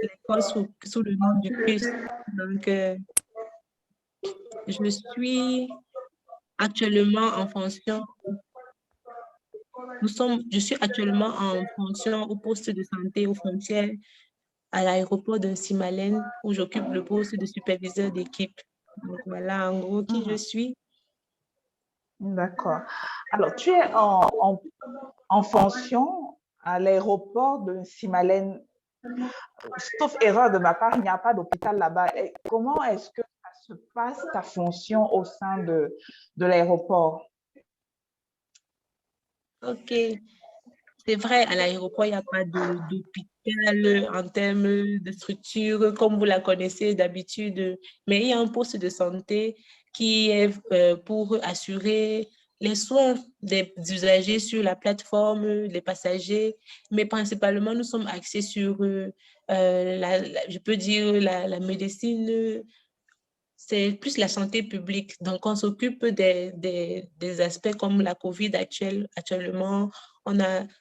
l'école sous le nom du CUS. Donc, je suis actuellement en fonction, je suis actuellement en fonction au poste de santé aux frontières à l'aéroport de Simalène où j'occupe le poste de superviseur d'équipe. Donc voilà en gros qui je Mhm. suis. D'accord. Alors, tu es en fonction à l'aéroport de Simalène. Sauf erreur de ma part, il n'y a pas d'hôpital là-bas. Et comment est-ce que ça se passe, ta fonction au sein de l'aéroport? Ok, c'est vrai, à l'aéroport, il n'y a pas d'hôpital en termes de structure comme vous la connaissez d'habitude, mais il y a un poste de santé qui est pour assurer les soins des usagers sur la plateforme, les passagers, mais principalement, nous sommes axés sur, je peux dire, la médecine. C'est plus la santé publique. Donc, on s'occupe des aspects comme la COVID actuellement.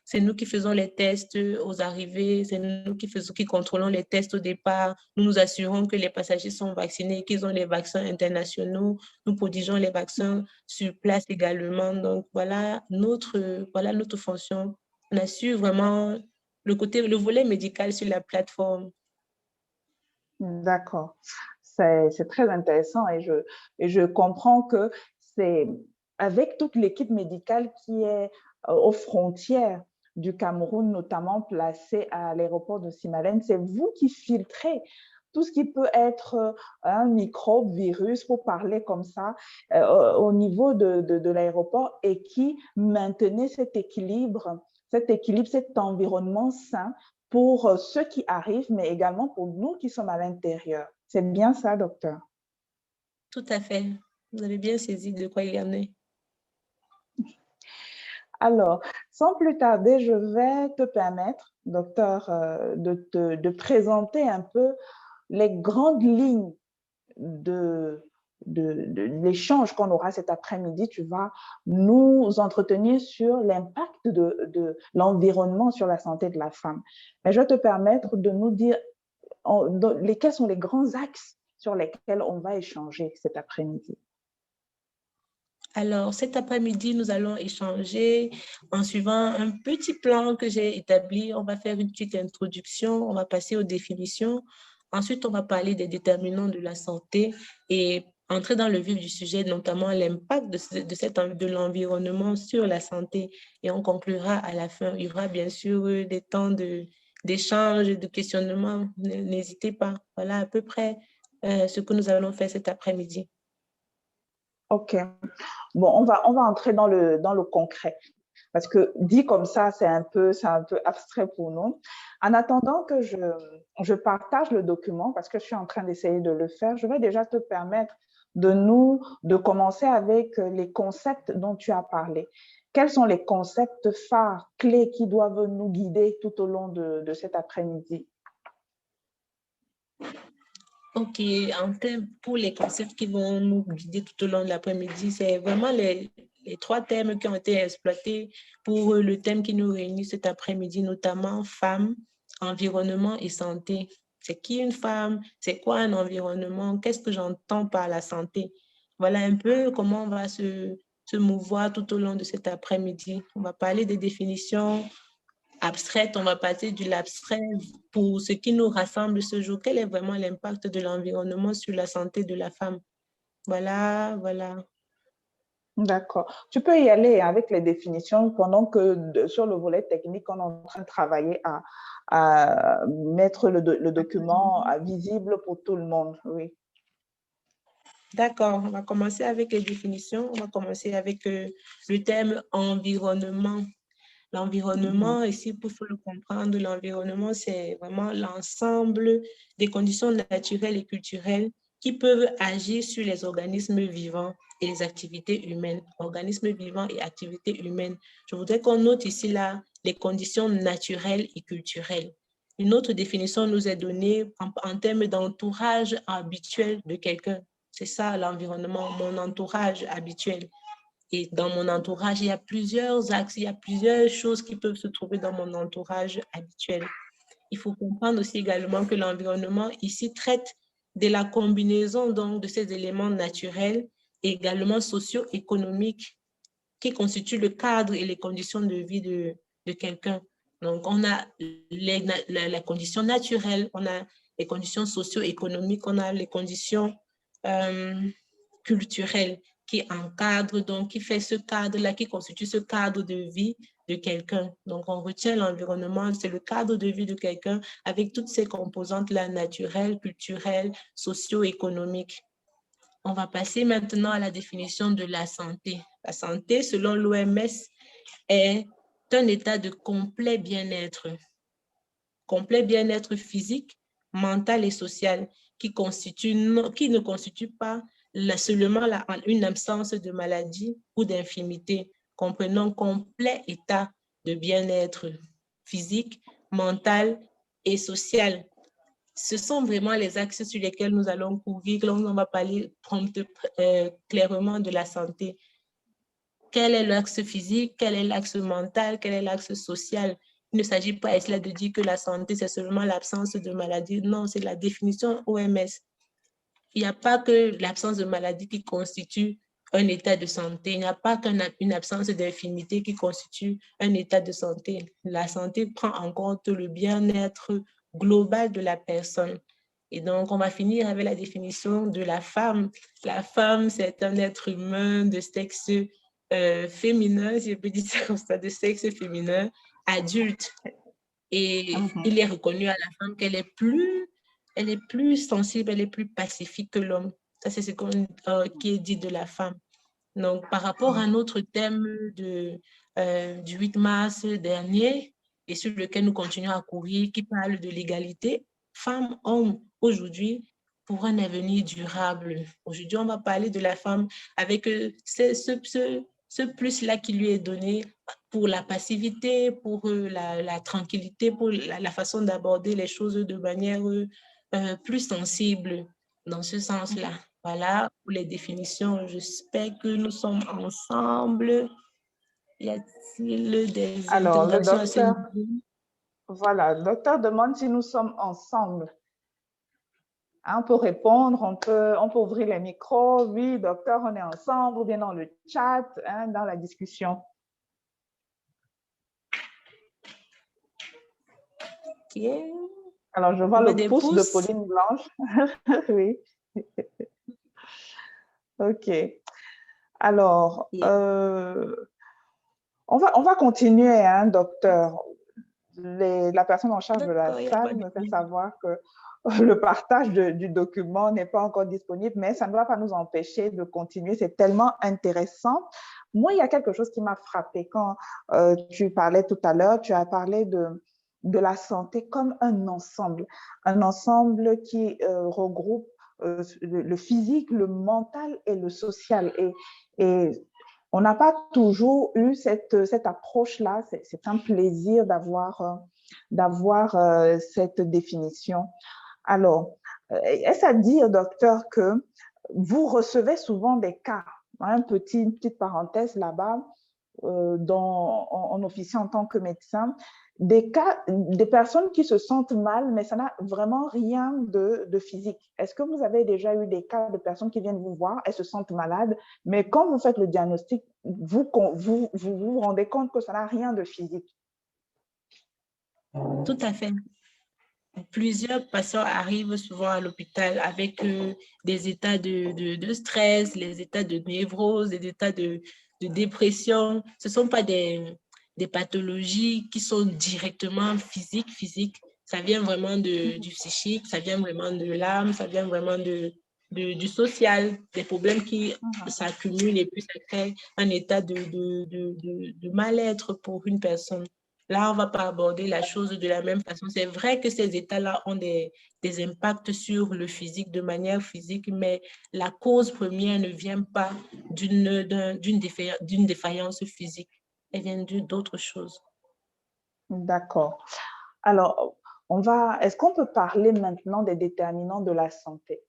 C'est nous qui faisons les tests aux arrivées, c'est nous qui contrôlons les tests au départ. Nous nous assurons que les passagers sont vaccinés, qu'ils ont les vaccins internationaux. Nous prodigeons les vaccins sur place également. Donc, voilà notre fonction. On assure vraiment le volet médical sur la plateforme. D'accord. C'est très intéressant et je comprends que c'est avec toute l'équipe médicale qui est aux frontières du Cameroun, notamment placée à l'aéroport de Simalène, c'est vous qui filtrez tout ce qui peut être un microbe, virus, pour parler comme ça, au niveau de l'aéroport et qui maintenez cet équilibre, cet environnement sain pour ceux qui arrivent, mais également pour nous qui sommes à l'intérieur. C'est bien ça, docteur? Tout à fait. Vous avez bien saisi de quoi il y en est. Alors, sans plus tarder, je vais te permettre, docteur, de présenter un peu les grandes lignes de l'échange qu'on aura cet après-midi. Tu vas nous entretenir sur l'impact de l'environnement sur la santé de la femme. Mais je vais te permettre de nous dire quels sont les grands axes sur lesquels on va échanger cet après-midi. Alors, cet après-midi, nous allons échanger en suivant un petit plan que j'ai établi. On va faire une petite introduction, on va passer aux définitions. Ensuite, on va parler des déterminants de la santé et entrer dans le vif du sujet, notamment l'impact de l'environnement sur la santé. Et on conclura à la fin. Il y aura bien sûr des temps d'échange, de questionnement. N'hésitez pas. Voilà à peu près ce que nous allons faire cet après-midi. OK. Bon, on va entrer dans le concret. Parce que dit comme ça, c'est un peu abstrait pour nous. En attendant que je partage le document, parce que je suis en train d'essayer de le faire, je vais déjà te permettre de commencer avec les concepts dont tu as parlé. Quels sont les concepts phares, clés qui doivent nous guider tout au long de cet après-midi? Ok, pour les concepts qui vont nous guider tout au long de l'après-midi, c'est vraiment les trois thèmes qui ont été exploités pour le thème qui nous réunit cet après-midi, notamment femmes, environnement et santé. C'est qui une femme? C'est quoi un environnement? Qu'est-ce que j'entends par la santé? Voilà un peu comment on va se mouvoir tout au long de cet après-midi. On va parler des définitions abstraite, on va passer de l'abstrait pour ce qui nous rassemble ce jour. Quel est vraiment l'impact de l'environnement sur la santé de la femme? Voilà. D'accord. Tu peux y aller avec les définitions pendant que sur le volet technique, on est en train de travailler à mettre le document visible pour tout le monde. Oui. D'accord, on va commencer avec les définitions. On va commencer avec le terme environnement. Mhm. L'environnement, ici, pour faut le comprendre, l'environnement, c'est vraiment l'ensemble des conditions naturelles et culturelles qui peuvent agir sur les organismes vivants et les activités humaines. Organismes vivants et activités humaines. Je voudrais qu'on note ici là les conditions naturelles et culturelles. Une autre définition nous est donnée en termes d'entourage habituel de quelqu'un. C'est ça l'environnement, mon entourage habituel. Et dans mon entourage, il y a plusieurs axes, il y a plusieurs choses qui peuvent se trouver dans mon entourage habituel. il faut comprendre aussi également que l'environnement ici traite de la combinaison donc de ces éléments naturels et également socio-économiques qui constituent le cadre et les conditions de vie de quelqu'un. Donc, on a les conditions naturelles, on a les conditions socio-économiques, on a les conditions euh, culturelles qui encadrent, donc qui fait ce cadre-là, qui constitue ce cadre de vie de quelqu'un. Donc, on retient l'environnement, c'est le cadre de vie de quelqu'un avec toutes ces composantes-là, naturelles, culturelles, socio-économiques. On va passer maintenant à la définition de la santé. La santé, selon l'OMS, est un état de complet bien-être physique, mental et social qui ne constitue pas seulement une absence de maladie ou d'infirmité, comprenant complet état de bien-être physique, mental et social. Ce sont vraiment les axes sur lesquels nous allons courir, là on va parler clairement de la santé. Quel est l'axe physique, quel est l'axe mental, quel est l'axe social? Il ne s'agit pas de dire que la santé, c'est seulement l'absence de maladie. Non, c'est la définition OMS. Il n'y a pas que l'absence de maladie qui constitue un état de santé. Il n'y a pas qu'une absence d'infirmité qui constitue un état de santé. La santé prend en compte le bien-être global de la personne. Et donc, on va finir avec la définition de la femme. La femme, c'est un être humain de sexe féminin, si je peux dire ça comme ça, de sexe féminin, adulte. Et il est reconnu à la femme qu'elle est plus sensible, elle est plus pacifique que l'homme. Ça, c'est ce qui est dit de la femme. Donc, par rapport à notre thème du 8 mars dernier, et sur lequel nous continuons à courir, qui parle de l'égalité femmes-hommes aujourd'hui pour un avenir durable. Aujourd'hui, on va parler de la femme avec ce plus-là qui lui est donné pour la passivité, pour la tranquillité, pour la façon d'aborder les choses de manière plus sensible dans ce sens-là. Voilà pour les définitions. J'espère que nous sommes ensemble. Y a-t-il des Alors, le interrogations à ce docteur, niveau? voilà, le docteur demande si nous sommes ensemble. Hein, on peut répondre, on peut ouvrir les micros. Oui, docteur, on est ensemble, ou bien dans le chat, hein, dans la discussion. Okay. Alors, je vois le pouce de Pauline Blanche. Oui. OK. Alors, on va continuer, hein, docteur. La personne en charge de la salle me fait savoir que le partage du document n'est pas encore disponible, mais ça ne va pas nous empêcher de continuer. C'est tellement intéressant. Moi, il y a quelque chose qui m'a frappé quand tu parlais tout à l'heure. Tu as parlé de la santé comme un ensemble qui regroupe le physique, le mental et le social. Et on n'a pas toujours eu cette approche-là. C'est un plaisir d'avoir cette définition. Alors, est-ce à dire, docteur, que vous recevez souvent des cas, hein, une petite parenthèse là-bas, en officiant en tant que médecin, des cas, des personnes qui se sentent mal, mais ça n'a vraiment rien de physique. Est-ce que vous avez déjà eu des cas de personnes qui viennent vous voir, elles se sentent malades, mais quand vous faites le diagnostic, vous vous rendez compte que ça n'a rien de physique? Tout à fait. Plusieurs patients arrivent souvent à l'hôpital avec des états de stress, les états de névrose, des états de dépression. Ce ne sont pas des pathologies qui sont directement physiques. Ça vient vraiment du psychique, ça vient vraiment de l'âme, ça vient vraiment du social, des problèmes qui s'accumulent et puis ça crée un état de mal-être pour une personne. Là, on ne va pas aborder la chose de la même façon. C'est vrai que ces états-là ont des impacts sur le physique de manière physique, mais la cause première ne vient pas d'une défaillance physique. Elle vient d'autre chose. D'accord. Alors, est-ce qu'on peut parler maintenant des déterminants de la santé?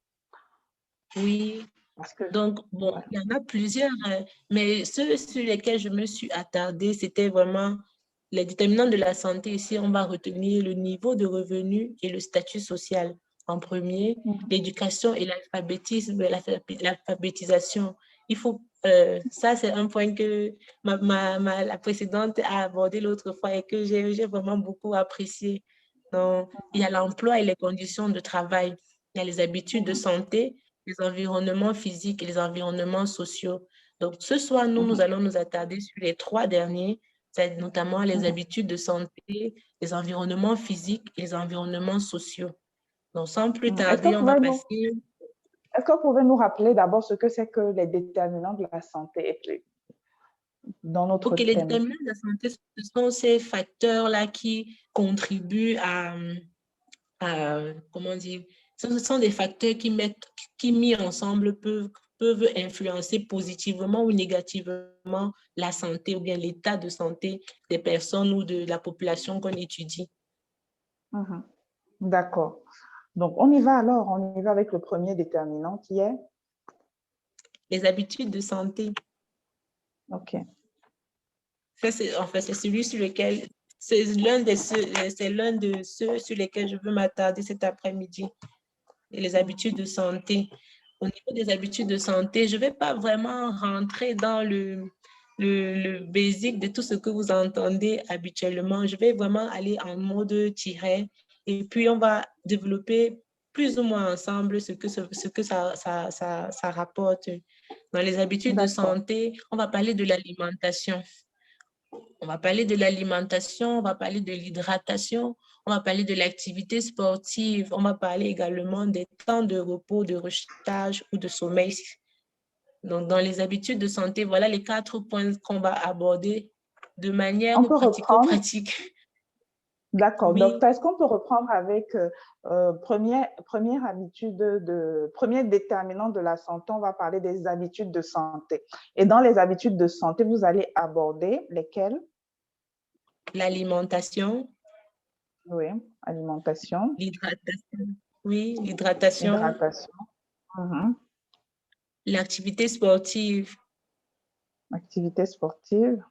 Oui. Donc, bon, il y en a plusieurs, mais ceux sur lesquels je me suis attardée, c'était vraiment les déterminants de la santé, ici, on va retenir le niveau de revenu et le statut social. En premier, l'éducation et l'alphabétisme, l'alphabétisation. Il faut, ça, c'est un point que la précédente a abordé l'autre fois et que j'ai vraiment beaucoup apprécié. Donc, il y a l'emploi et les conditions de travail. Il y a les habitudes de santé, les environnements physiques et les environnements sociaux. Donc, ce soir, nous allons nous attarder sur les 3 derniers, c'est notamment les habitudes de santé, les environnements physiques et les environnements sociaux. Donc, sans plus tarder, on va passer... Est-ce que vous pouvez nous rappeler d'abord ce que c'est que les déterminants de la santé dans notre thème? Les déterminants de la santé, ce sont ces facteurs-là qui contribuent à comment dire, ce sont des facteurs qui mis ensemble peuvent influencer positivement ou négativement la santé ou bien l'état de santé des personnes ou de la population qu'on étudie. D'accord. Donc, on y va alors, on y va avec le premier déterminant qui est? Les habitudes de santé. OK. Ça, c'est celui sur lequel, c'est l'un de ceux sur lesquels je veux m'attarder cet après-midi. Les habitudes de santé. Au niveau des habitudes de santé, je ne vais pas vraiment rentrer dans le basic de tout ce que vous entendez habituellement. Je vais vraiment aller en mode tiret et puis on va développer plus ou moins ensemble ce que ça rapporte. Dans les habitudes de santé, on va parler de l'alimentation. On va parler de l'alimentation, on va parler de l'hydratation, on va parler de l'activité sportive, on va parler également des temps de repos, de recharge ou de sommeil. Donc, dans les habitudes de santé, voilà les 4 points qu'on va aborder de manière pratico-pratique. D'accord. Oui. Docteur, est-ce qu'on peut reprendre avec première habitude premier déterminant de la santé, on va parler des habitudes de santé. Et dans les habitudes de santé, vous allez aborder lesquelles? L'alimentation. Oui, alimentation. L'hydratation. Oui, l'hydratation. Hydratation. L'activité sportive. Activité sportive.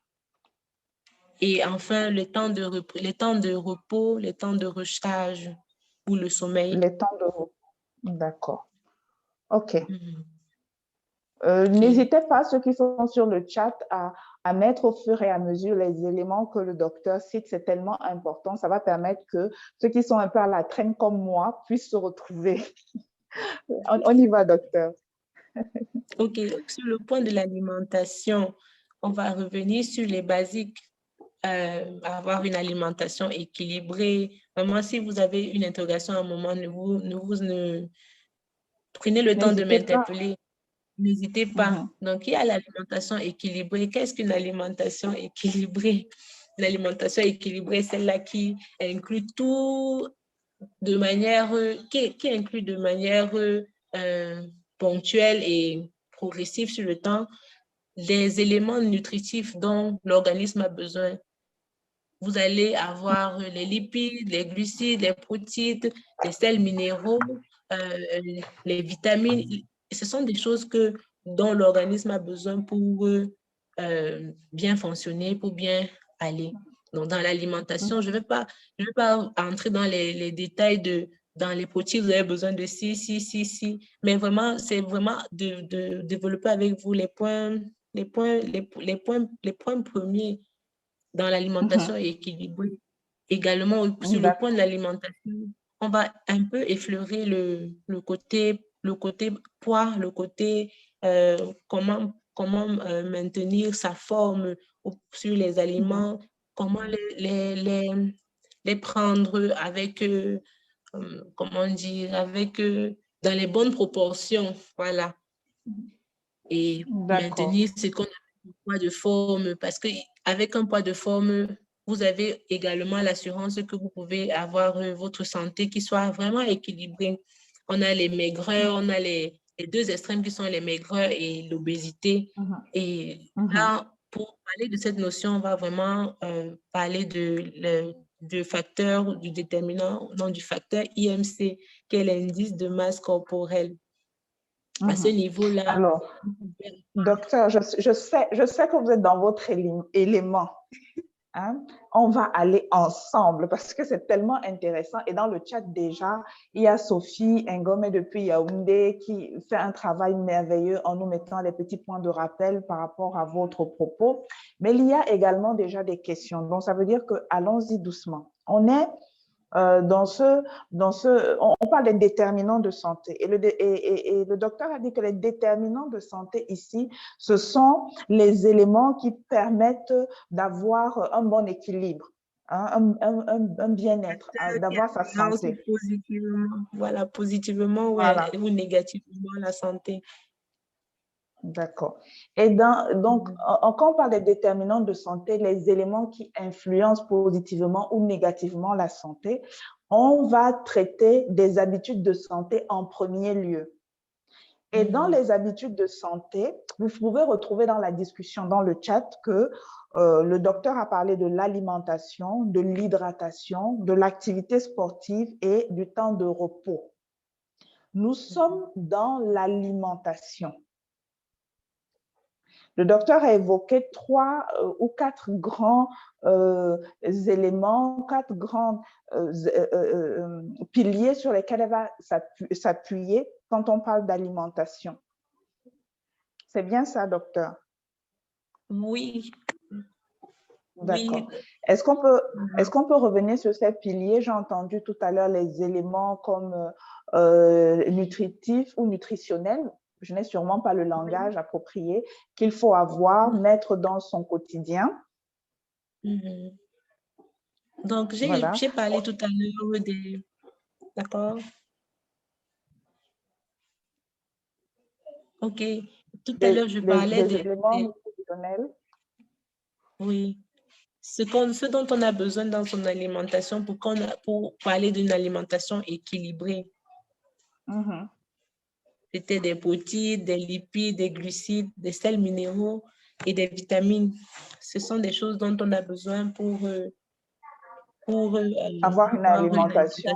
Et enfin, les temps de repos, les temps de recharge ou le sommeil. Les temps de repos. D'accord. OK. N'hésitez pas, ceux qui sont sur le chat, à mettre au fur et à mesure les éléments que le docteur cite. C'est tellement important. Ça va permettre que ceux qui sont un peu à la traîne comme moi puissent se retrouver. On y va, docteur. OK. Sur le point de l'alimentation, on va revenir sur les basiques. Avoir une alimentation équilibrée. Vraiment, si vous avez une interrogation à un moment, prenez le temps de m'interpeller. N'hésitez pas. Donc, il y a l'alimentation équilibrée. Qu'est-ce qu'une alimentation équilibrée? L'alimentation équilibrée, celle-là qui inclut tout de manière, qui inclut de manière ponctuelle et progressive sur le temps les éléments nutritifs dont l'organisme a besoin. Vous allez avoir les lipides, les glucides, les protéines, les sels minéraux, les vitamines. Ce sont des choses dont l'organisme a besoin pour bien fonctionner, pour bien aller. Donc, dans l'alimentation, je ne vais pas entrer dans les détails dans les protéines, vous avez besoin de ci, mais vraiment, c'est vraiment de développer avec vous les points premiers dans l'alimentation équilibrée. Également, sur le point de l'alimentation, on va un peu effleurer le côté poids, le côté comment maintenir sa forme sur les aliments, comment les prendre avec, comment dire, avec, dans les bonnes proportions, voilà. Et maintenir ce qu'on appelle un poids de forme, parce qu'avec un poids de forme, vous avez également l'assurance que vous pouvez avoir votre santé qui soit vraiment équilibrée. On a les maigreurs, on a les 2 extrêmes qui sont les maigreurs et l'obésité. Et là, pour parler de cette notion, on va vraiment parler du facteur, du déterminant, non, du facteur IMC, qui est l'indice de masse corporelle. À ce niveau-là. Alors, docteur, je sais que vous êtes dans votre élément. hein, on va aller ensemble parce que c'est tellement intéressant. Et dans le chat déjà, il y a Sophie Ngome depuis Yaoundé qui fait un travail merveilleux en nous mettant les petits points de rappel par rapport à votre propos. Mais il y a également déjà des questions. Donc, ça veut dire que allons-y doucement. On est on parle des déterminants de santé. Et le docteur a dit que les déterminants de santé ici, ce sont les éléments qui permettent d'avoir un bon équilibre, hein, un bien-être, d'avoir sa santé. Positivement, voilà, positivement Voilà. ou négativement la santé. D'accord. Et donc, quand on parle des déterminants de santé, les éléments qui influencent positivement ou négativement la santé, on va traiter des habitudes de santé en premier lieu. Et dans les habitudes de santé, vous pouvez retrouver dans la discussion, dans le chat, que le docteur a parlé de l'alimentation, de l'hydratation, de l'activité sportive et du temps de repos. Nous sommes dans l'alimentation. Le docteur a évoqué 3 ou 4 grands éléments, 4 grands piliers sur lesquels elle va s'appuyer quand on parle d'alimentation. C'est bien ça, docteur? Oui. D'accord. Oui. Est-ce qu'on peut revenir sur ces piliers? J'ai entendu tout à l'heure les éléments comme nutritifs ou nutritionnels. Je n'ai sûrement pas le langage approprié qu'il faut avoir, mettre dans son quotidien. Donc, j'ai parlé tout à l'heure des... D'accord. OK. Tout à l'heure, je parlais des éléments nutritionnels. Oui. Ce dont on a besoin dans son alimentation pour parler d'une alimentation équilibrée. C'était des protéines, des lipides, des glucides, des sels minéraux et des vitamines. Ce sont des choses dont on a besoin pour avoir une alimentation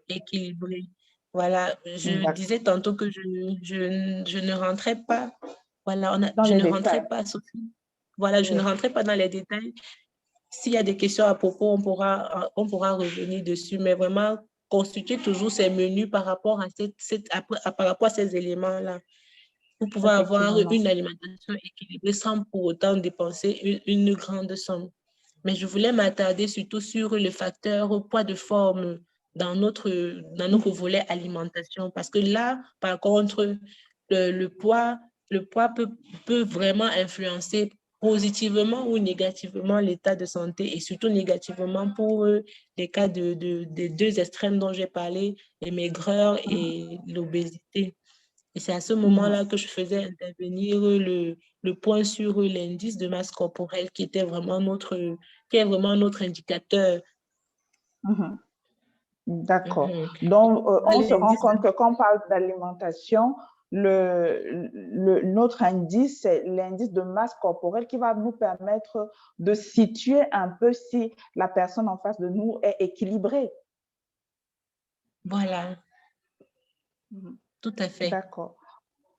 équilibrée. Voilà, je disais tantôt que je ne rentrais pas, voilà, je ne rentrais pas, Sophie. Voilà, je ne rentrais pas dans les détails. S'il y a des questions à propos, on pourra revenir dessus, mais vraiment constituer toujours ces menus par rapport à par rapport à ces éléments-là. Pour pouvoir avoir une alimentation équilibrée sans pour autant dépenser une grande somme. Mais je voulais m'attarder surtout sur le facteur poids de forme dans notre volet alimentation. Parce que là, par contre, le poids peut vraiment influencer positivement ou négativement l'état de santé et surtout négativement pour les cas des 2 extrêmes dont j'ai parlé, les maigreurs et l'obésité. Et c'est à ce moment-là que je faisais intervenir le point sur l'indice de masse corporelle qui est vraiment notre indicateur. D'accord. Donc, on se rend compte que quand on parle d'alimentation, notre indice, c'est l'indice de masse corporelle qui va nous permettre de situer un peu si la personne en face de nous est équilibrée. Voilà. Tout à fait. D'accord.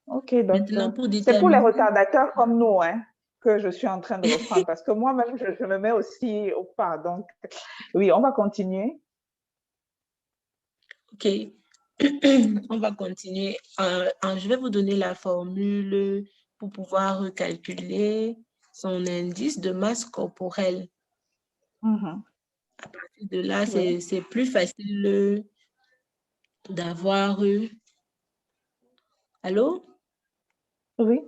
OK, docteur. C'est pour les retardateurs comme nous, hein, que je suis en train de reprendre, parce que moi-même, je me mets aussi au pas. Donc, oui, on va continuer. OK. On va continuer. Je vais vous donner la formule pour pouvoir calculer son indice de masse corporelle. À partir de là, c'est plus facile d'avoir... Allô? Oui,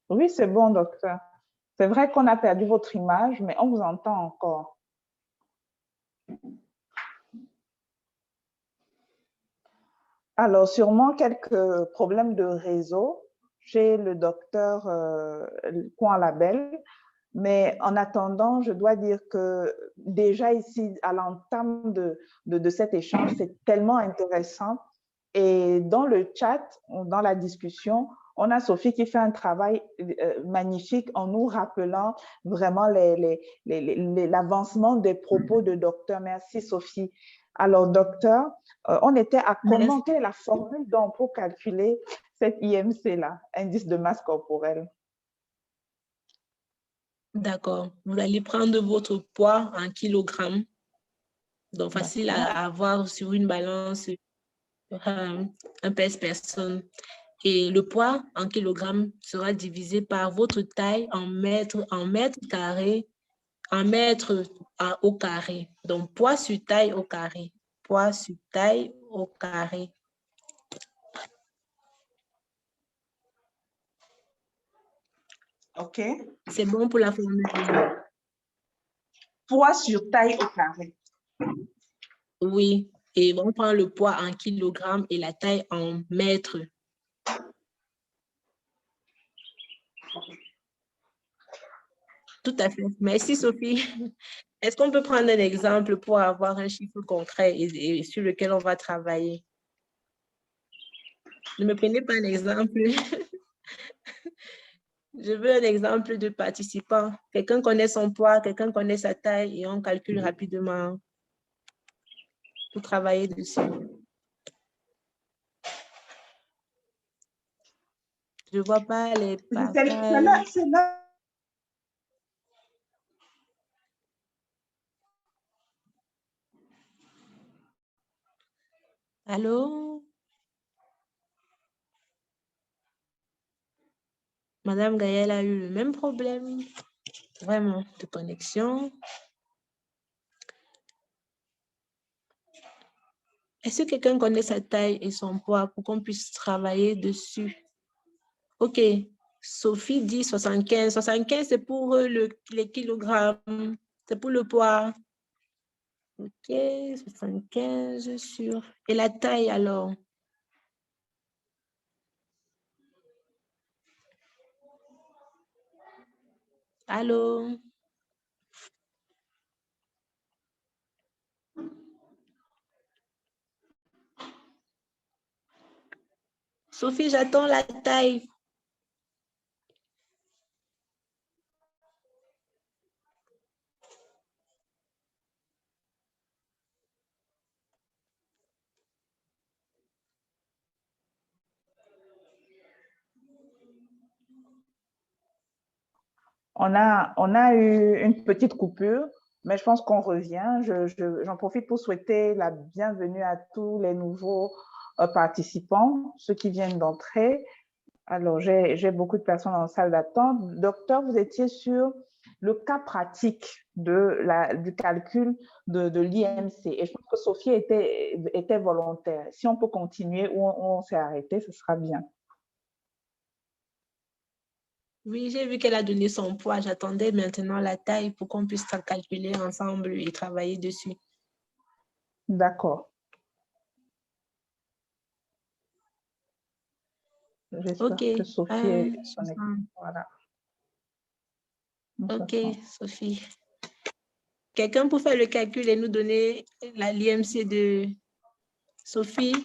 oui, c'est bon, docteur. C'est vrai qu'on a perdu votre image, mais on vous entend encore. Alors, sûrement quelques problèmes de réseau chez le docteur Coin-Label. Mais en attendant, je dois dire que déjà ici, à l'entame de cet échange, c'est tellement intéressant. Et dans le chat, dans la discussion, on a Sophie qui fait un travail magnifique en nous rappelant vraiment l'avancement des propos de docteur. Merci Sophie. Alors docteur, on était à comment? Quelle est la formule donc pour calculer cet IMC-là, indice de masse corporelle? D'accord. Vous allez prendre votre poids en kilogrammes. Donc, facile à avoir sur une balance, un pèse-personne. Et le poids en kilogrammes sera divisé par votre taille en mètres carrés, en mètres au carré. Donc, poids sur taille au carré. Poids sur taille au carré. OK. C'est bon pour la formule. Poids sur taille au carré. Oui. Et on prend le poids en kilogrammes et la taille en mètres. Tout à fait. Merci, Sophie. Est-ce qu'on peut prendre un exemple pour avoir un chiffre concret et sur lequel on va travailler? Ne me prenez pas un exemple. Je veux un exemple de participant. Quelqu'un connaît son poids, quelqu'un connaît sa taille et on calcule rapidement pour travailler dessus. Je ne vois pas les passages. C'est là. Allô? Madame Gaëlle a eu le même problème, vraiment, de connexion. Est-ce que quelqu'un connaît sa taille et son poids pour qu'on puisse travailler dessus? OK. Sophie dit 75. 75, c'est pour les kilogrammes. C'est pour le poids. OK, 75 sur... Et la taille, alors? Allô? Sophie, j'attends la taille. On a eu une petite coupure, mais je pense qu'on revient. J'en profite pour souhaiter la bienvenue à tous les nouveaux participants, ceux qui viennent d'entrer. Alors, j'ai beaucoup de personnes en salle d'attente. Docteur, vous étiez sur le cas pratique du calcul de l'IMC. Et je pense que Sophie était volontaire. Si on peut continuer où on s'est arrêté, ce sera bien. Oui, j'ai vu qu'elle a donné son poids. J'attendais maintenant la taille pour qu'on puisse calculer ensemble et travailler dessus. D'accord. J'espère que Sophie est connectée. Voilà. OK, Sophie. Quelqu'un pour faire le calcul et nous donner l'IMC de Sophie?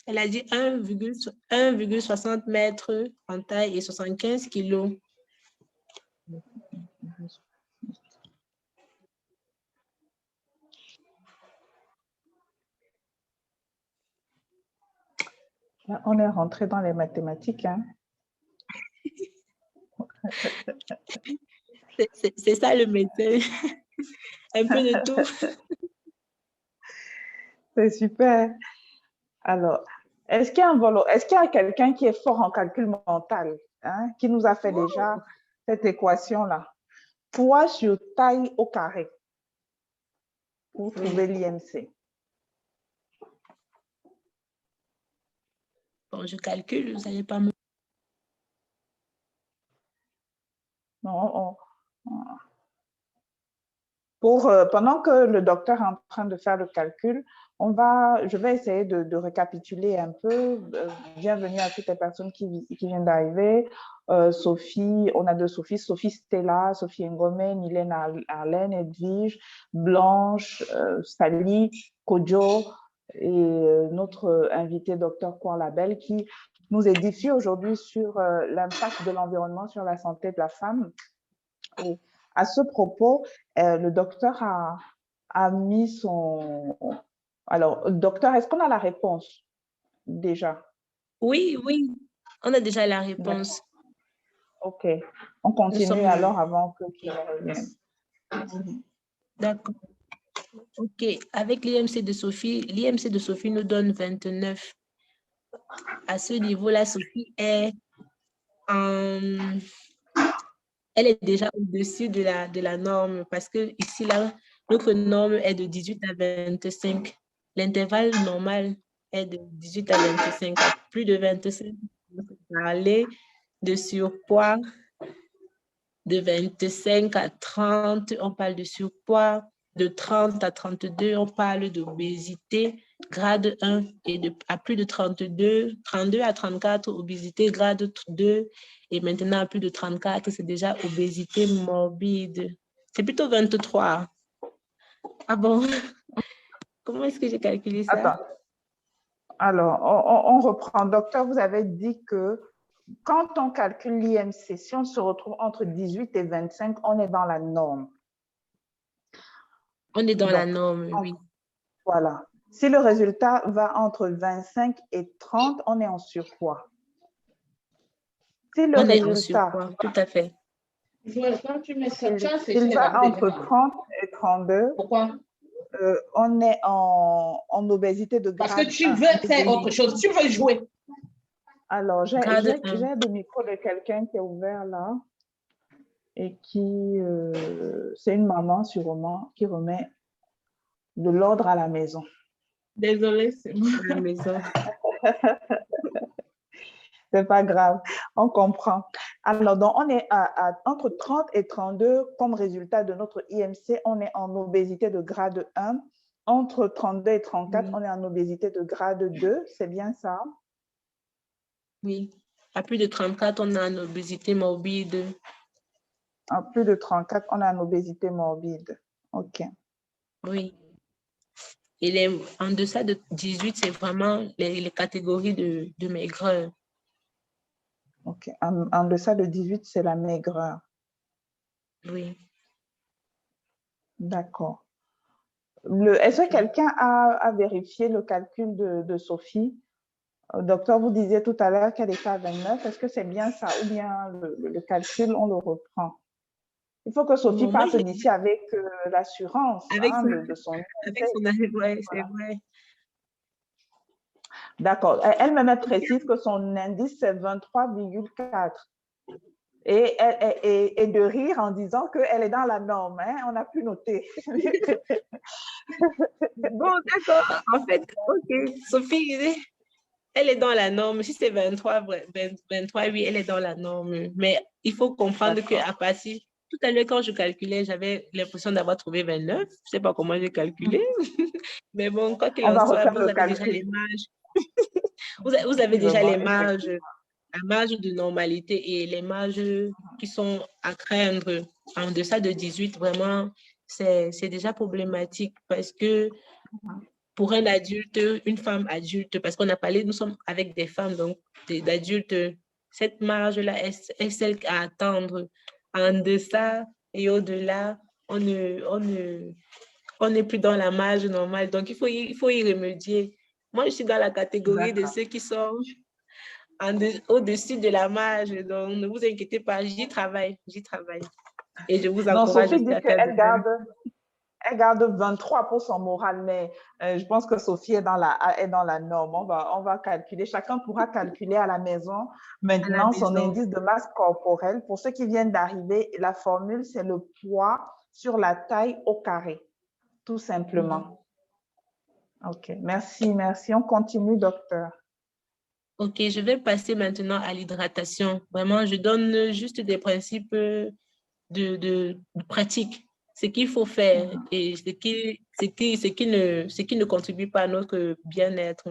Elle a dit 1,60 mètres en taille et 75 kilos. Là, on est rentré dans les mathématiques. Hein. C'est ça le métier. Un peu de tout. C'est super. Alors, est-ce qu'il y a quelqu'un qui est fort en calcul mental, hein, qui nous a fait déjà cette équation-là? Poids sur taille au carré pour trouver l'IMC. Bon, je calcule, vous n'allez pas me... Non, pendant que le docteur est en train de faire le calcul, je vais essayer de récapituler un peu. Bienvenue à toutes les personnes qui viennent d'arriver. Sophie, on a deux Sophie, Sophie Stella, Sophie Ngomé, Mylène Arlène, Edwige, Blanche, Sally, Kodjo et notre invité, docteur Kouan Labelle, qui nous édifie aujourd'hui sur l'impact de l'environnement sur la santé de la femme. Et à ce propos, le docteur a mis son... Alors, docteur, est-ce qu'on a la réponse déjà? Oui, on a déjà la réponse. OK. On continue alors avant que tu reviennes. D'accord. OK. Avec l'IMC de Sophie nous donne 29. À ce niveau-là, Sophie est elle est déjà au-dessus de la norme parce que ici, là, notre norme est de 18 à 25. L'intervalle normal est de 18 à 25. À plus de 25, on peut parler de surpoids. De 25 à 30, on parle de surpoids. De 30 à 32, on parle d'obésité grade 1 et à plus de 32 à 34, obésité grade 2 et maintenant à plus de 34, c'est déjà obésité morbide. C'est plutôt 23. Ah bon? Comment est-ce que j'ai calculé ça? Attends. Alors, on reprend. Docteur, vous avez dit que quand on calcule l'IMC, si on se retrouve entre 18 et 25, on est dans la norme. On est dans la norme, oui. Voilà. Si le résultat va entre 25 et 30, on est en surpoids. Si le résultat, est en surpoids, tout à fait. S'il va entre 30 et 32, pourquoi? On est en obésité de grade 1. Parce que tu veux faire autre chose, tu veux jouer. Alors, j'ai le micro de quelqu'un qui est ouvert là et qui, c'est une maman sûrement, qui remet de l'ordre à la maison. Désolée, c'est moi à la maison. C'est pas grave, on comprend. Alors, donc, on est entre 30 et 32 comme résultat de notre IMC, on est en obésité de grade 1. Entre 32 et 34, on est en obésité de grade 2, c'est bien ça? Oui. À plus de 34, on a une obésité morbide. À plus de 34, on a une obésité morbide. OK. Oui. Et en deçà de 18, c'est vraiment les catégories de maigreur. OK. En deçà de 18, c'est la maigreur. Oui. D'accord. Est-ce que quelqu'un a vérifié le calcul de Sophie? Docteur, vous disiez tout à l'heure qu'elle était à 29. Est-ce que c'est bien ça ou bien le calcul, on le reprend? Il faut que Sophie parte d'ici avec l'assurance de son... Avec son ouais, voilà. C'est vrai. D'accord. Elle-même précise que son indice, c'est 23,4. Et de rire en disant qu'elle est dans la norme. Hein? On a pu noter. Bon, d'accord. En fait, OK. Sophie, elle est dans la norme. Si c'est 23, oui, elle est dans la norme. Mais il faut comprendre qu'à partir... Tout à l'heure, quand je calculais, j'avais l'impression d'avoir trouvé 29. Je ne sais pas comment j'ai calculé. Mais bon, quoi qu'il en soit, vous avez déjà les marges. Vous avez déjà les marges, la marge de normalité et les marges qui sont à craindre en deçà de 18. Vraiment, c'est déjà problématique parce que pour un adulte, une femme adulte, parce qu'on a parlé, nous sommes avec des femmes, donc d'adultes, cette marge-là est celle à attendre. En deçà et au-delà, on n'est plus dans la marge normale. Donc, il faut y remédier. Moi, je suis dans la catégorie de ceux qui sont au-dessus de la marge. Donc, ne vous inquiétez pas, j'y travaille. Et je vous encourage Sophie dit qu'elle garde 23 pour son moral, mais je pense que Sophie est dans la norme. On va calculer. Chacun pourra calculer à la maison maintenant son indice de masse corporelle. Pour ceux qui viennent d'arriver, la formule, c'est le poids sur la taille au carré, tout simplement. OK, merci. On continue, docteur. OK, je vais passer maintenant à l'hydratation. Vraiment, je donne juste des principes de pratique, ce qu'il faut faire et ce qui ne contribue pas à notre bien-être.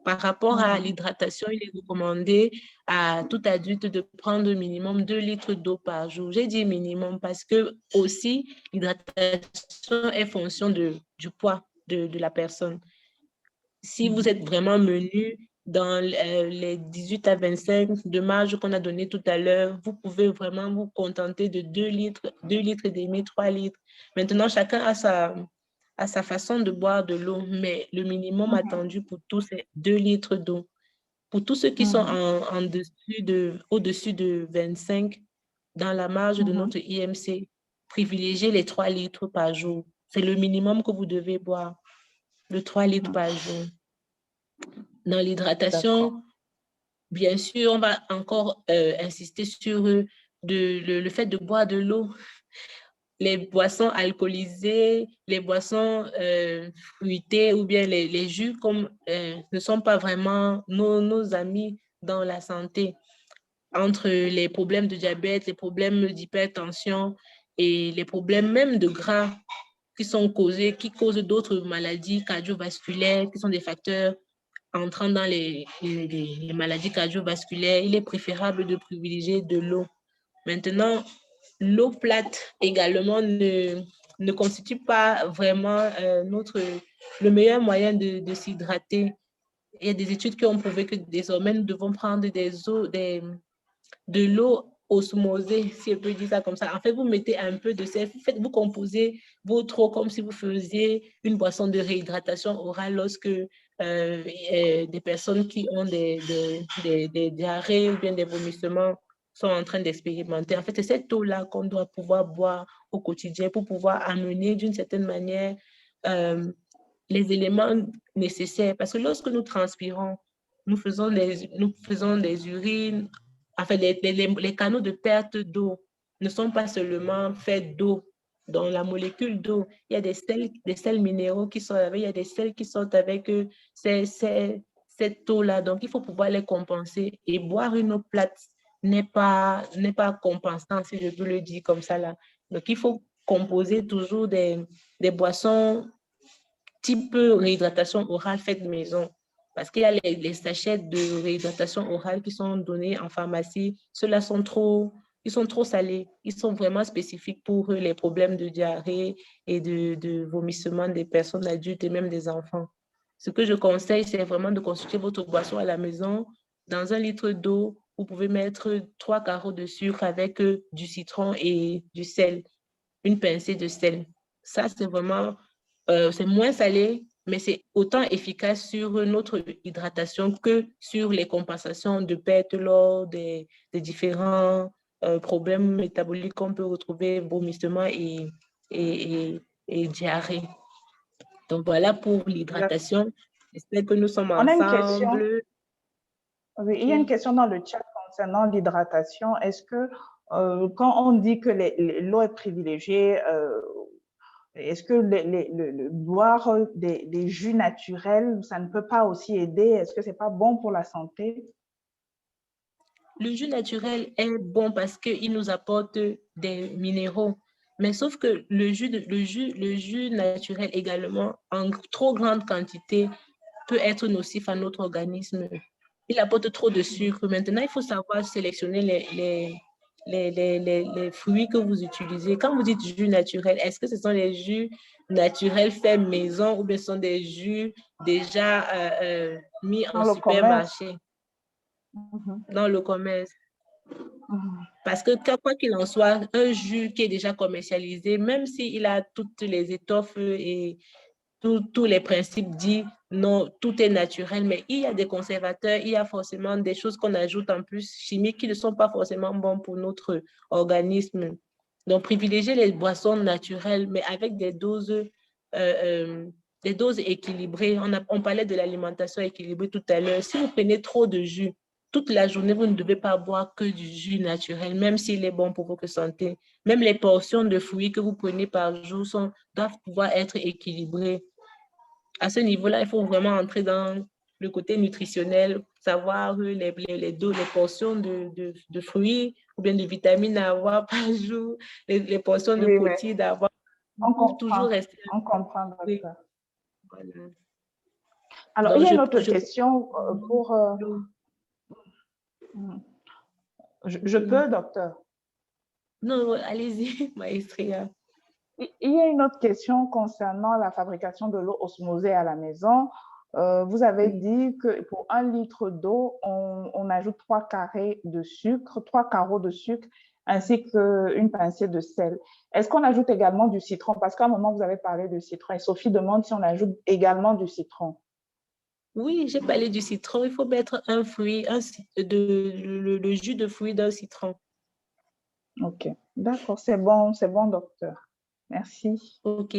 Par rapport à l'hydratation, il est recommandé à tout adulte de prendre minimum 2 litres d'eau par jour. J'ai dit minimum parce que aussi l'hydratation est fonction du poids de la personne. Si vous êtes vraiment menu dans les 18 à 25 de marge qu'on a donné tout à l'heure, vous pouvez vraiment vous contenter de 2 litres et demi, 3 litres. Maintenant, chacun a sa façon de boire de l'eau, mais le minimum attendu pour tous, c'est 2 litres d'eau. Pour tous ceux qui sont au-dessus de 25, dans la marge de notre IMC. Privilégiez les 3 litres par jour. C'est le minimum que vous devez boire, le 3 litres par jour. Dans l'hydratation, bien sûr, on va encore insister sur le fait de boire de l'eau. Les boissons alcoolisées, les boissons fruitées ou bien les jus ne sont pas vraiment nos amis dans la santé. Entre les problèmes de diabète, les problèmes d'hypertension et les problèmes même de gras qui causent d'autres maladies cardiovasculaires, qui sont des facteurs entrant dans les maladies cardiovasculaires, il est préférable de privilégier de l'eau. Maintenant, l'eau plate également ne constitue pas vraiment le meilleur moyen de s'hydrater. Il y a des études qui ont prouvé que désormais, nous devons prendre de l'eau osmosée, si on peut dire ça comme ça. En fait, vous mettez un peu de sel, vous composez votre eau comme si vous faisiez une boisson de réhydratation orale lorsque des personnes qui ont des diarrhées ou bien des vomissements sont en train d'expérimenter. En fait, c'est cette eau-là qu'on doit pouvoir boire au quotidien pour pouvoir amener d'une certaine manière les éléments nécessaires. Parce que lorsque nous transpirons, nous faisons des urines. Enfin, les canaux de perte d'eau ne sont pas seulement faits d'eau. Dans la molécule d'eau, il y a des sels minéraux qui sont avec, il y a des sels qui sont avec cette eau-là. Donc, il faut pouvoir les compenser. Et boire une eau plate n'est pas compensant, si je peux le dire comme ça là. Donc, il faut composer toujours des boissons type réhydratation orale faite maison. Parce qu'il y a les sachets de réhydratation orale qui sont donnés en pharmacie. Ceux-là sont trop salés. Ils sont vraiment spécifiques pour les problèmes de diarrhée et de vomissement des personnes adultes et même des enfants. Ce que je conseille, c'est vraiment de constituer votre boisson à la maison. Dans 1 litre d'eau, vous pouvez mettre 3 carreaux de sucre avec du citron et du sel, une pincée de sel. Ça, c'est vraiment, c'est moins salé, mais c'est autant efficace sur notre hydratation que sur les compensations de perte lors des différents problèmes métaboliques qu'on peut retrouver, vomissement et diarrhée. Donc voilà pour l'hydratation. J'espère que nous sommes On a une question. ensemble. Oui, il y a une question dans le chat concernant l'hydratation. Est-ce que quand on dit que l'eau est privilégiée, est-ce que boire des jus naturels, ça ne peut pas aussi aider? Est-ce que ce n'est pas bon pour la santé? Le jus naturel est bon parce qu'il nous apporte des minéraux. Mais sauf que le jus naturel également, en trop grande quantité, peut être nocif à notre organisme. Il apporte trop de sucre. Maintenant, il faut savoir sélectionner les fruits que vous utilisez. Quand vous dites jus naturel, est-ce que ce sont les jus naturels faits maison ou bien ce sont des jus déjà mis en supermarché? Dans le commerce. Parce que quoi qu'il en soit, un jus qui est déjà commercialisé, même s'il a toutes les étoffes et tous les principes dits, non, tout est naturel, mais il y a des conservateurs, il y a forcément des choses qu'on ajoute en plus chimiques qui ne sont pas forcément bons pour notre organisme. Donc, privilégier les boissons naturelles, mais avec des doses équilibrées. On parlait de l'alimentation équilibrée tout à l'heure. Si vous prenez trop de jus, toute la journée, vous ne devez pas boire que du jus naturel, même s'il est bon pour votre santé. Même les portions de fruits que vous prenez par jour doivent pouvoir être équilibrées. À ce niveau-là, il faut vraiment entrer dans le côté nutritionnel, savoir les portions de fruits ou bien de vitamines à avoir par jour, les portions de protéines à avoir. On comprend, on comprend. Oui. Voilà. Alors, donc, il y a une autre question pour... Je peux, docteur? Non, allez-y, maestria. Il y a une autre question concernant la fabrication de l'eau osmosée à la maison. Vous avez dit que pour 1 litre d'eau, on ajoute 3 carreaux de sucre, ainsi qu'une pincée de sel. Est-ce qu'on ajoute également du citron? Parce qu'à un moment, vous avez parlé de citron et Sophie demande si on ajoute également du citron. Oui, j'ai parlé du citron. Il faut mettre un fruit, le jus de fruit d'un citron. Ok, d'accord, c'est bon, docteur. Merci. Ok,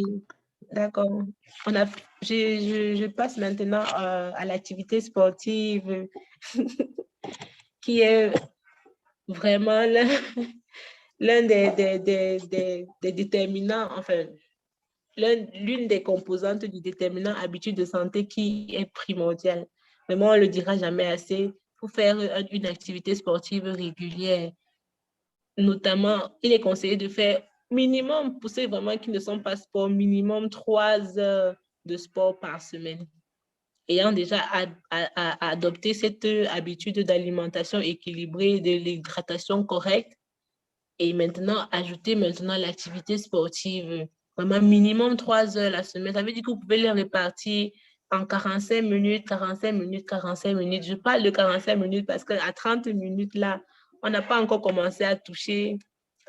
d'accord. Je passe maintenant à l'activité sportive qui est vraiment l'un des déterminants, enfin, l'une des composantes du déterminant habitude de santé qui est primordiale. Vraiment, on ne le dira jamais assez. Pour faire une activité sportive régulière, notamment, il est conseillé de faire minimum, pour ceux vraiment qui ne sont pas sport, minimum 3 heures de sport par semaine. Ayant déjà adopté cette habitude d'alimentation équilibrée, de l'hydratation correcte, et maintenant, ajouter maintenant l'activité sportive, vraiment minimum 3 heures la semaine. Ça veut dire que vous pouvez les répartir en 45 minutes, 45 minutes, 45 minutes. Je parle de 45 minutes parce qu'à 30 minutes, là, on n'a pas encore commencé à toucher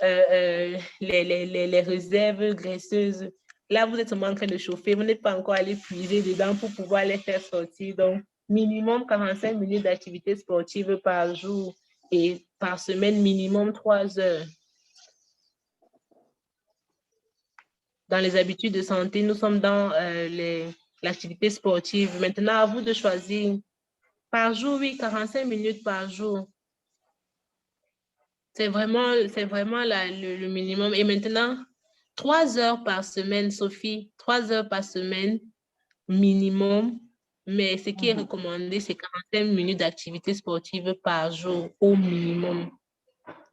les réserves graisseuses. Là, vous êtes seulement en train de chauffer. Vous n'êtes pas encore allé puiser dedans pour pouvoir les faire sortir. Donc, minimum 45 minutes d'activité sportive par jour et par semaine, minimum 3 heures. Dans les habitudes de santé, nous sommes dans l'activité sportive. Maintenant, à vous de choisir. Par jour, oui, 45 minutes par jour. C'est vraiment le minimum. Et maintenant, 3 heures par semaine, Sophie, 3 heures par semaine minimum. Mais ce qui est recommandé, c'est 45 minutes d'activité sportive par jour au minimum.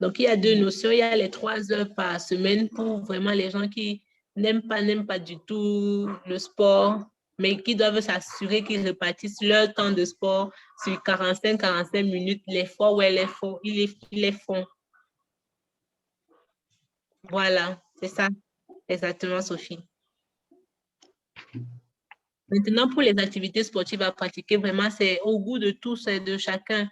Donc, il y a deux notions. Il y a les 3 heures par semaine pour vraiment les gens qui n'aiment pas du tout le sport, mais qui doivent s'assurer qu'ils répartissent leur temps de sport sur 45 minutes. Les fois où ils les font. Voilà, c'est ça. Exactement, Sophie. Maintenant, pour les activités sportives à pratiquer, vraiment, c'est au goût de tous et de chacun.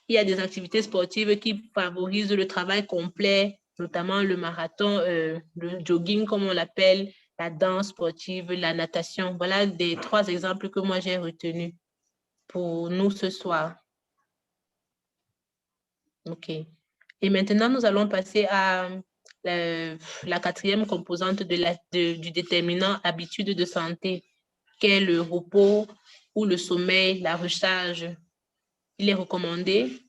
Il y a des activités sportives qui favorisent le travail complet, notamment le marathon, le jogging, comme on l'appelle, la danse sportive, la natation. Voilà des 3 exemples que moi j'ai retenus pour nous ce soir. OK. Et maintenant, nous allons passer à la 4e composante du déterminant habitude de santé, qui est le repos ou le sommeil, la recharge. Il est recommandé.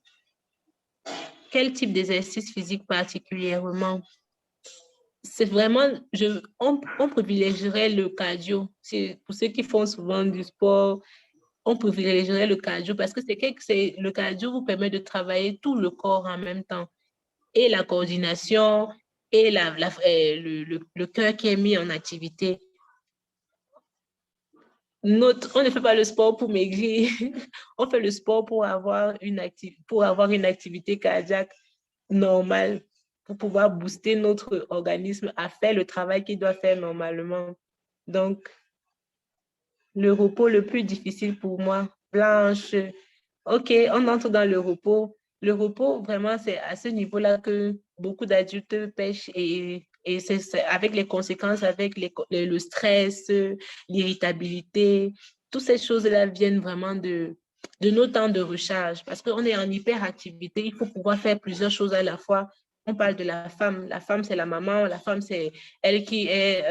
Quel type d'exercice physique particulièrement? C'est vraiment, on privilégierait le cardio. Pour ceux qui font souvent du sport, on privilégierait le cardio parce que le cardio vous permet de travailler tout le corps en même temps. Et la coordination et le cœur qui est mis en activité. On ne fait pas le sport pour maigrir, on fait le sport pour avoir une activité cardiaque normale, pour pouvoir booster notre organisme à faire le travail qu'il doit faire normalement. Donc, le repos le plus difficile pour moi, Blanche, OK, on entre dans le repos. Le repos, vraiment, c'est à ce niveau-là que beaucoup d'adultes pêchent et c'est avec les conséquences, avec le stress, l'irritabilité, toutes ces choses-là viennent vraiment de nos temps de recharge parce qu'on est en hyperactivité, il faut pouvoir faire plusieurs choses à la fois. On parle de la femme. La femme, c'est la maman. La femme, c'est elle qui est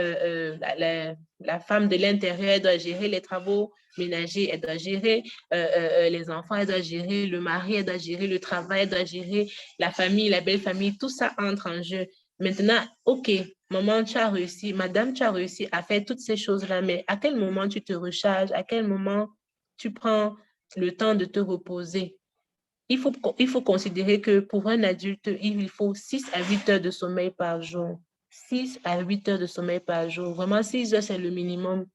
la femme de l'intérieur. Elle doit gérer les travaux ménagers, elle doit gérer les enfants, elle doit gérer le mari, elle doit gérer le travail, elle doit gérer la famille, la belle famille. Tout ça entre en jeu. Maintenant, OK, maman, tu as réussi, madame, tu as réussi à faire toutes ces choses-là, mais à quel moment tu te recharges? À quel moment tu prends le temps de te reposer? Il faut considérer que pour un adulte, il faut 6 à 8 heures de sommeil par jour. 6 à 8 heures de sommeil par jour. Vraiment, 6 heures, c'est le minimum.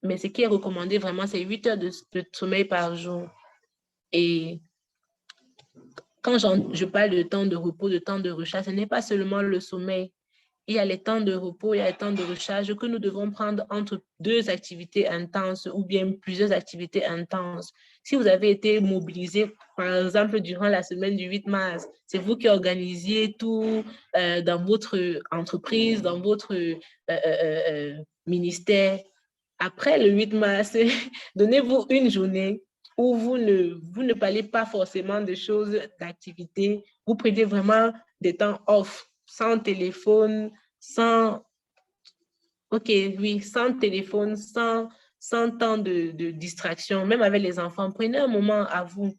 Mais ce qui est recommandé vraiment, c'est 8 heures de sommeil par jour. Et quand je parle de temps de repos, de temps de recharge, ce n'est pas seulement le sommeil. Il y a les temps de repos, il y a les temps de recharge que nous devons prendre entre 2 activités intenses ou bien plusieurs activités intenses. Si vous avez été mobilisé, par exemple, durant la semaine du 8 mars, c'est vous qui organisiez tout dans votre entreprise, dans votre ministère. Après le 8 mars, donnez-vous une journée où vous ne parlez pas forcément de choses d'activité, vous prenez vraiment des temps off, sans téléphone, sans... Ok, oui, sans téléphone, sans temps de distraction, même avec les enfants. Prenez un moment à vous,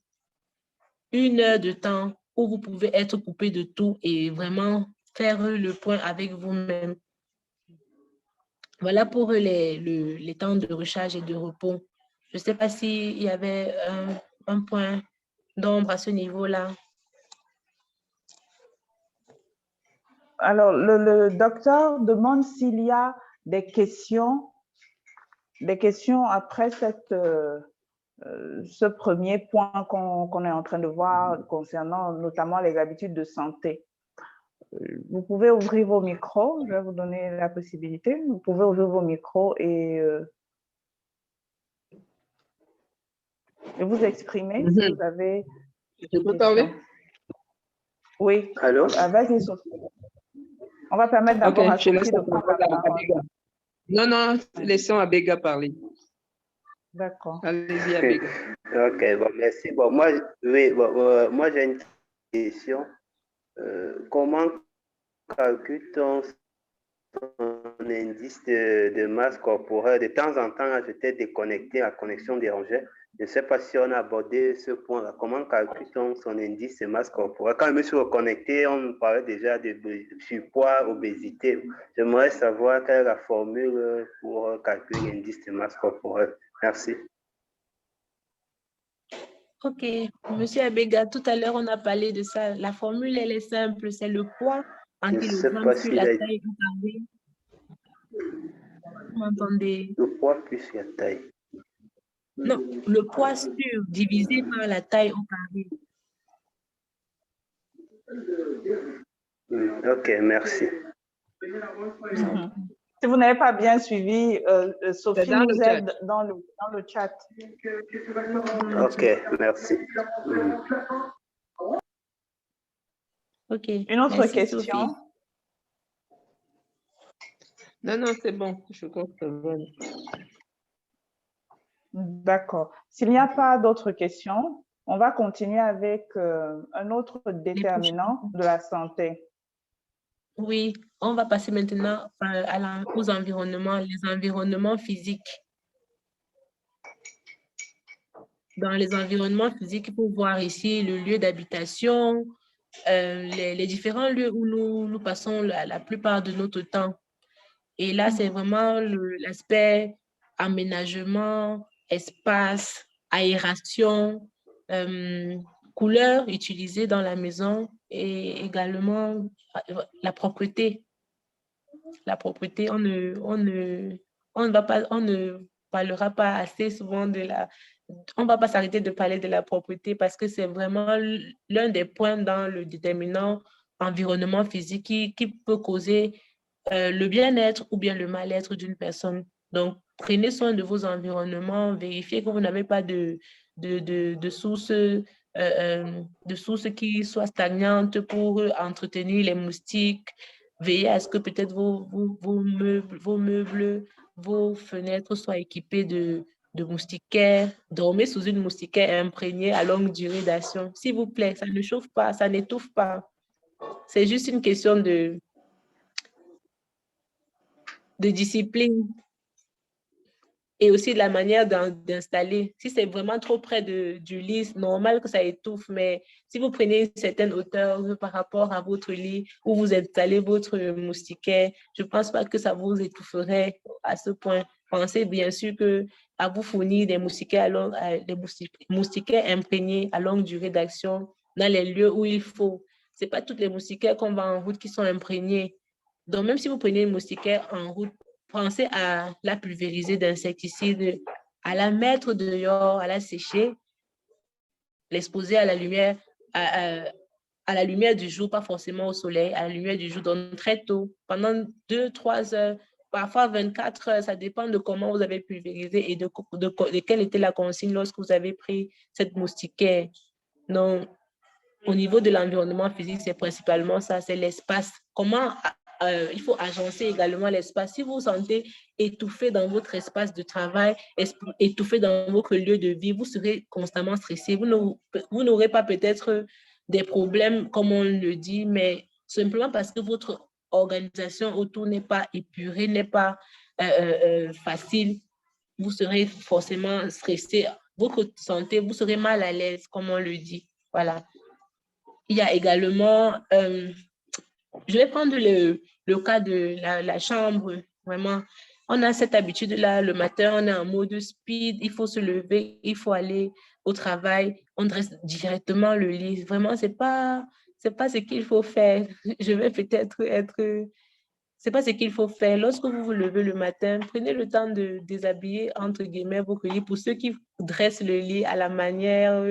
1 heure de temps où vous pouvez être coupé de tout et vraiment faire le point avec vous-même. Voilà pour les temps de recharge et de repos. Je ne sais pas s'il y avait un point d'ombre à ce niveau-là. Alors, le docteur demande s'il y a des questions après ce premier point qu'on est en train de voir concernant notamment les habitudes de santé. Vous pouvez ouvrir vos micros, je vais vous donner la possibilité. Vous pouvez ouvrir vos micros et vous exprimer si vous avez Je peux parler? Oui. Allô? Vas-y, Sophie. On va permettre d'abord à Sophie de prendre la parole. Non, laissons Abega parler. D'accord. Allez-y, Abega. Ok, bon, merci. Bon, moi, moi j'ai une question. Comment calcule-t-on son indice de masse corporelle? De temps en temps, j'étais déconnecté, la connexion dérangeait. Je ne sais pas si on a abordé ce point-là. Comment calcule-t-on son indice de masse corporelle? Quand je me suis reconnecté, on parlait déjà de surpoids, obésité. J'aimerais savoir quelle est la formule pour calculer l'indice de masse corporelle. Merci. Ok, Monsieur Abega, tout à l'heure, on a parlé de ça. La formule, elle est simple, c'est le poids en Je ne sais kilogrammes pas sur si la taille au carré. Vous m'entendez? le poids plus la taille. Non, le poids sur divisé par la taille au carré. Ok, merci. Si vous n'avez pas bien suivi, Sophie Dans nous le chat. aide dans le chat. Ok, merci. Ok. Une autre Merci, question? Sophie. Non, c'est bon. Je crois que c'est bon. D'accord. S'il n'y a pas d'autres questions, on va continuer avec un autre déterminant de la santé. Oui, on va passer maintenant aux environnements, les environnements physiques. Dans les environnements physiques, il faut voir ici le lieu d'habitation, les différents lieux où nous passons la plupart de notre temps. Et là, c'est vraiment l'aspect aménagement, espace, aération, couleurs utilisées dans la maison et également la propreté. La propreté, on ne parlera pas assez souvent on ne va pas s'arrêter de parler de la propreté parce que c'est vraiment l'un des points dans le déterminant environnement physique qui peut causer le bien-être ou bien le mal-être d'une personne. Donc, prenez soin de vos environnements, vérifiez que vous n'avez pas de sources qui soient stagnantes pour entretenir les moustiques. Veillez à ce que peut-être vos meubles, vos fenêtres soient équipées de moustiquaires. Dormez sous une moustiquaire imprégnée à longue durée d'action. S'il vous plaît, ça ne chauffe pas, ça n'étouffe pas. C'est juste une question de discipline et aussi de la manière d'installer. Si c'est vraiment trop près du lit, c'est normal que ça étouffe, mais si vous prenez une certaine hauteur par rapport à votre lit où vous installez votre moustiquaire, je ne pense pas que ça vous étoufferait à ce point. Pensez bien sûr à vous fournir des moustiquaires, moustiquaires imprégnés à longue durée d'action dans les lieux où il faut. Ce n'est pas toutes les moustiquaires qu'on va en route qui sont imprégnés. Donc, même si vous prenez une moustiquaire en route, pensez à la pulvériser d'insecticides, à la mettre dehors, à la sécher, l'exposer à la lumière, à la lumière du jour, pas forcément au soleil, à la lumière du jour, donc très tôt, pendant 2-3 heures, parfois 24 heures, ça dépend de comment vous avez pulvérisé et de quelle était la consigne lorsque vous avez pris cette moustiquaire. Donc, au niveau de l'environnement physique, c'est principalement ça, c'est l'espace. Comment il faut agencer également l'espace. Si vous vous sentez étouffé dans votre espace de travail, étouffé dans votre lieu de vie, vous serez constamment stressé. Vous n'aurez pas peut-être des problèmes, comme on le dit, mais simplement parce que votre organisation autour n'est pas épurée, n'est pas facile, vous serez forcément stressé. Votre santé, vous serez mal à l'aise, comme on le dit. Voilà. Il y a également, je vais prendre le cas de la chambre, vraiment. On a cette habitude-là, le matin, on est en mode speed, il faut se lever, il faut aller au travail, on dresse directement le lit. Vraiment, c'est pas ce qu'il faut faire. Je vais peut-être c'est pas ce qu'il faut faire. Lorsque vous vous levez le matin, prenez le temps de déshabiller, entre guillemets, votre lit. Pour ceux qui dressent le lit à la manière,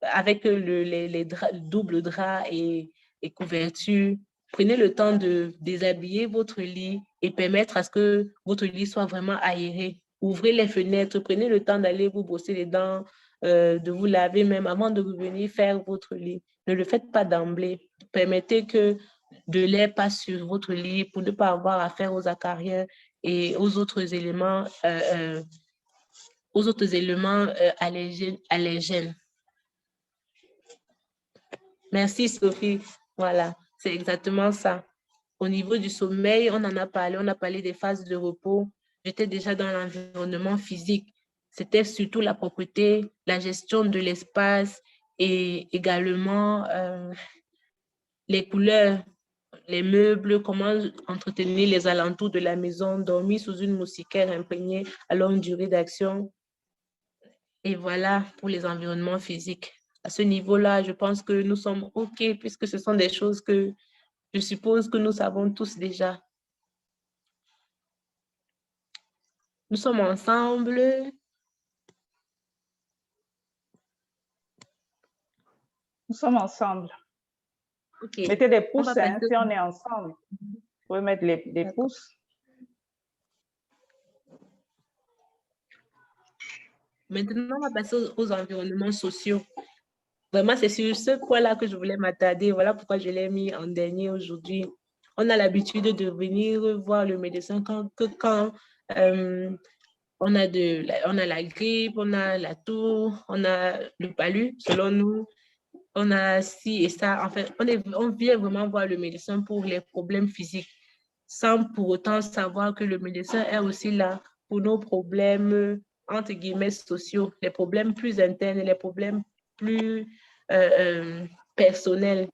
avec les doubles draps et couvertures, prenez le temps de déshabiller votre lit et permettre à ce que votre lit soit vraiment aéré. Ouvrez les fenêtres, prenez le temps d'aller vous brosser les dents, de vous laver même avant de revenir faire votre lit. Ne le faites pas d'emblée. Permettez que de l'air passe sur votre lit pour ne pas avoir affaire aux acariens et aux autres éléments, allergènes. Merci, Sophie. Voilà, c'est exactement ça. Au niveau du sommeil, on en a parlé, on a parlé des phases de repos. J'étais déjà dans l'environnement physique. C'était surtout la propreté, la gestion de l'espace et également les couleurs, les meubles, comment entretenir les alentours de la maison, dormir sous une moustiquaire imprégnée à longue durée d'action. Et voilà pour les environnements physiques. À ce niveau-là, je pense que nous sommes OK, puisque ce sont des choses que je suppose que nous savons tous déjà. Nous sommes ensemble. Nous sommes ensemble. Okay. Mettez des pouces hein, si on est ensemble. Vous pouvez mettre des pouces. Maintenant, on va passer aux environnements sociaux. Vraiment, c'est sur ce point-là que je voulais m'attarder. Voilà pourquoi je l'ai mis en dernier aujourd'hui. On a l'habitude de venir voir le médecin quand on a la grippe, on a la toux, on a le palu, selon nous. On a ci et ça. En fait, on vient vraiment voir le médecin pour les problèmes physiques, sans pour autant savoir que le médecin est aussi là pour nos problèmes, entre guillemets, sociaux, les problèmes plus internes, les problèmes plus personnels.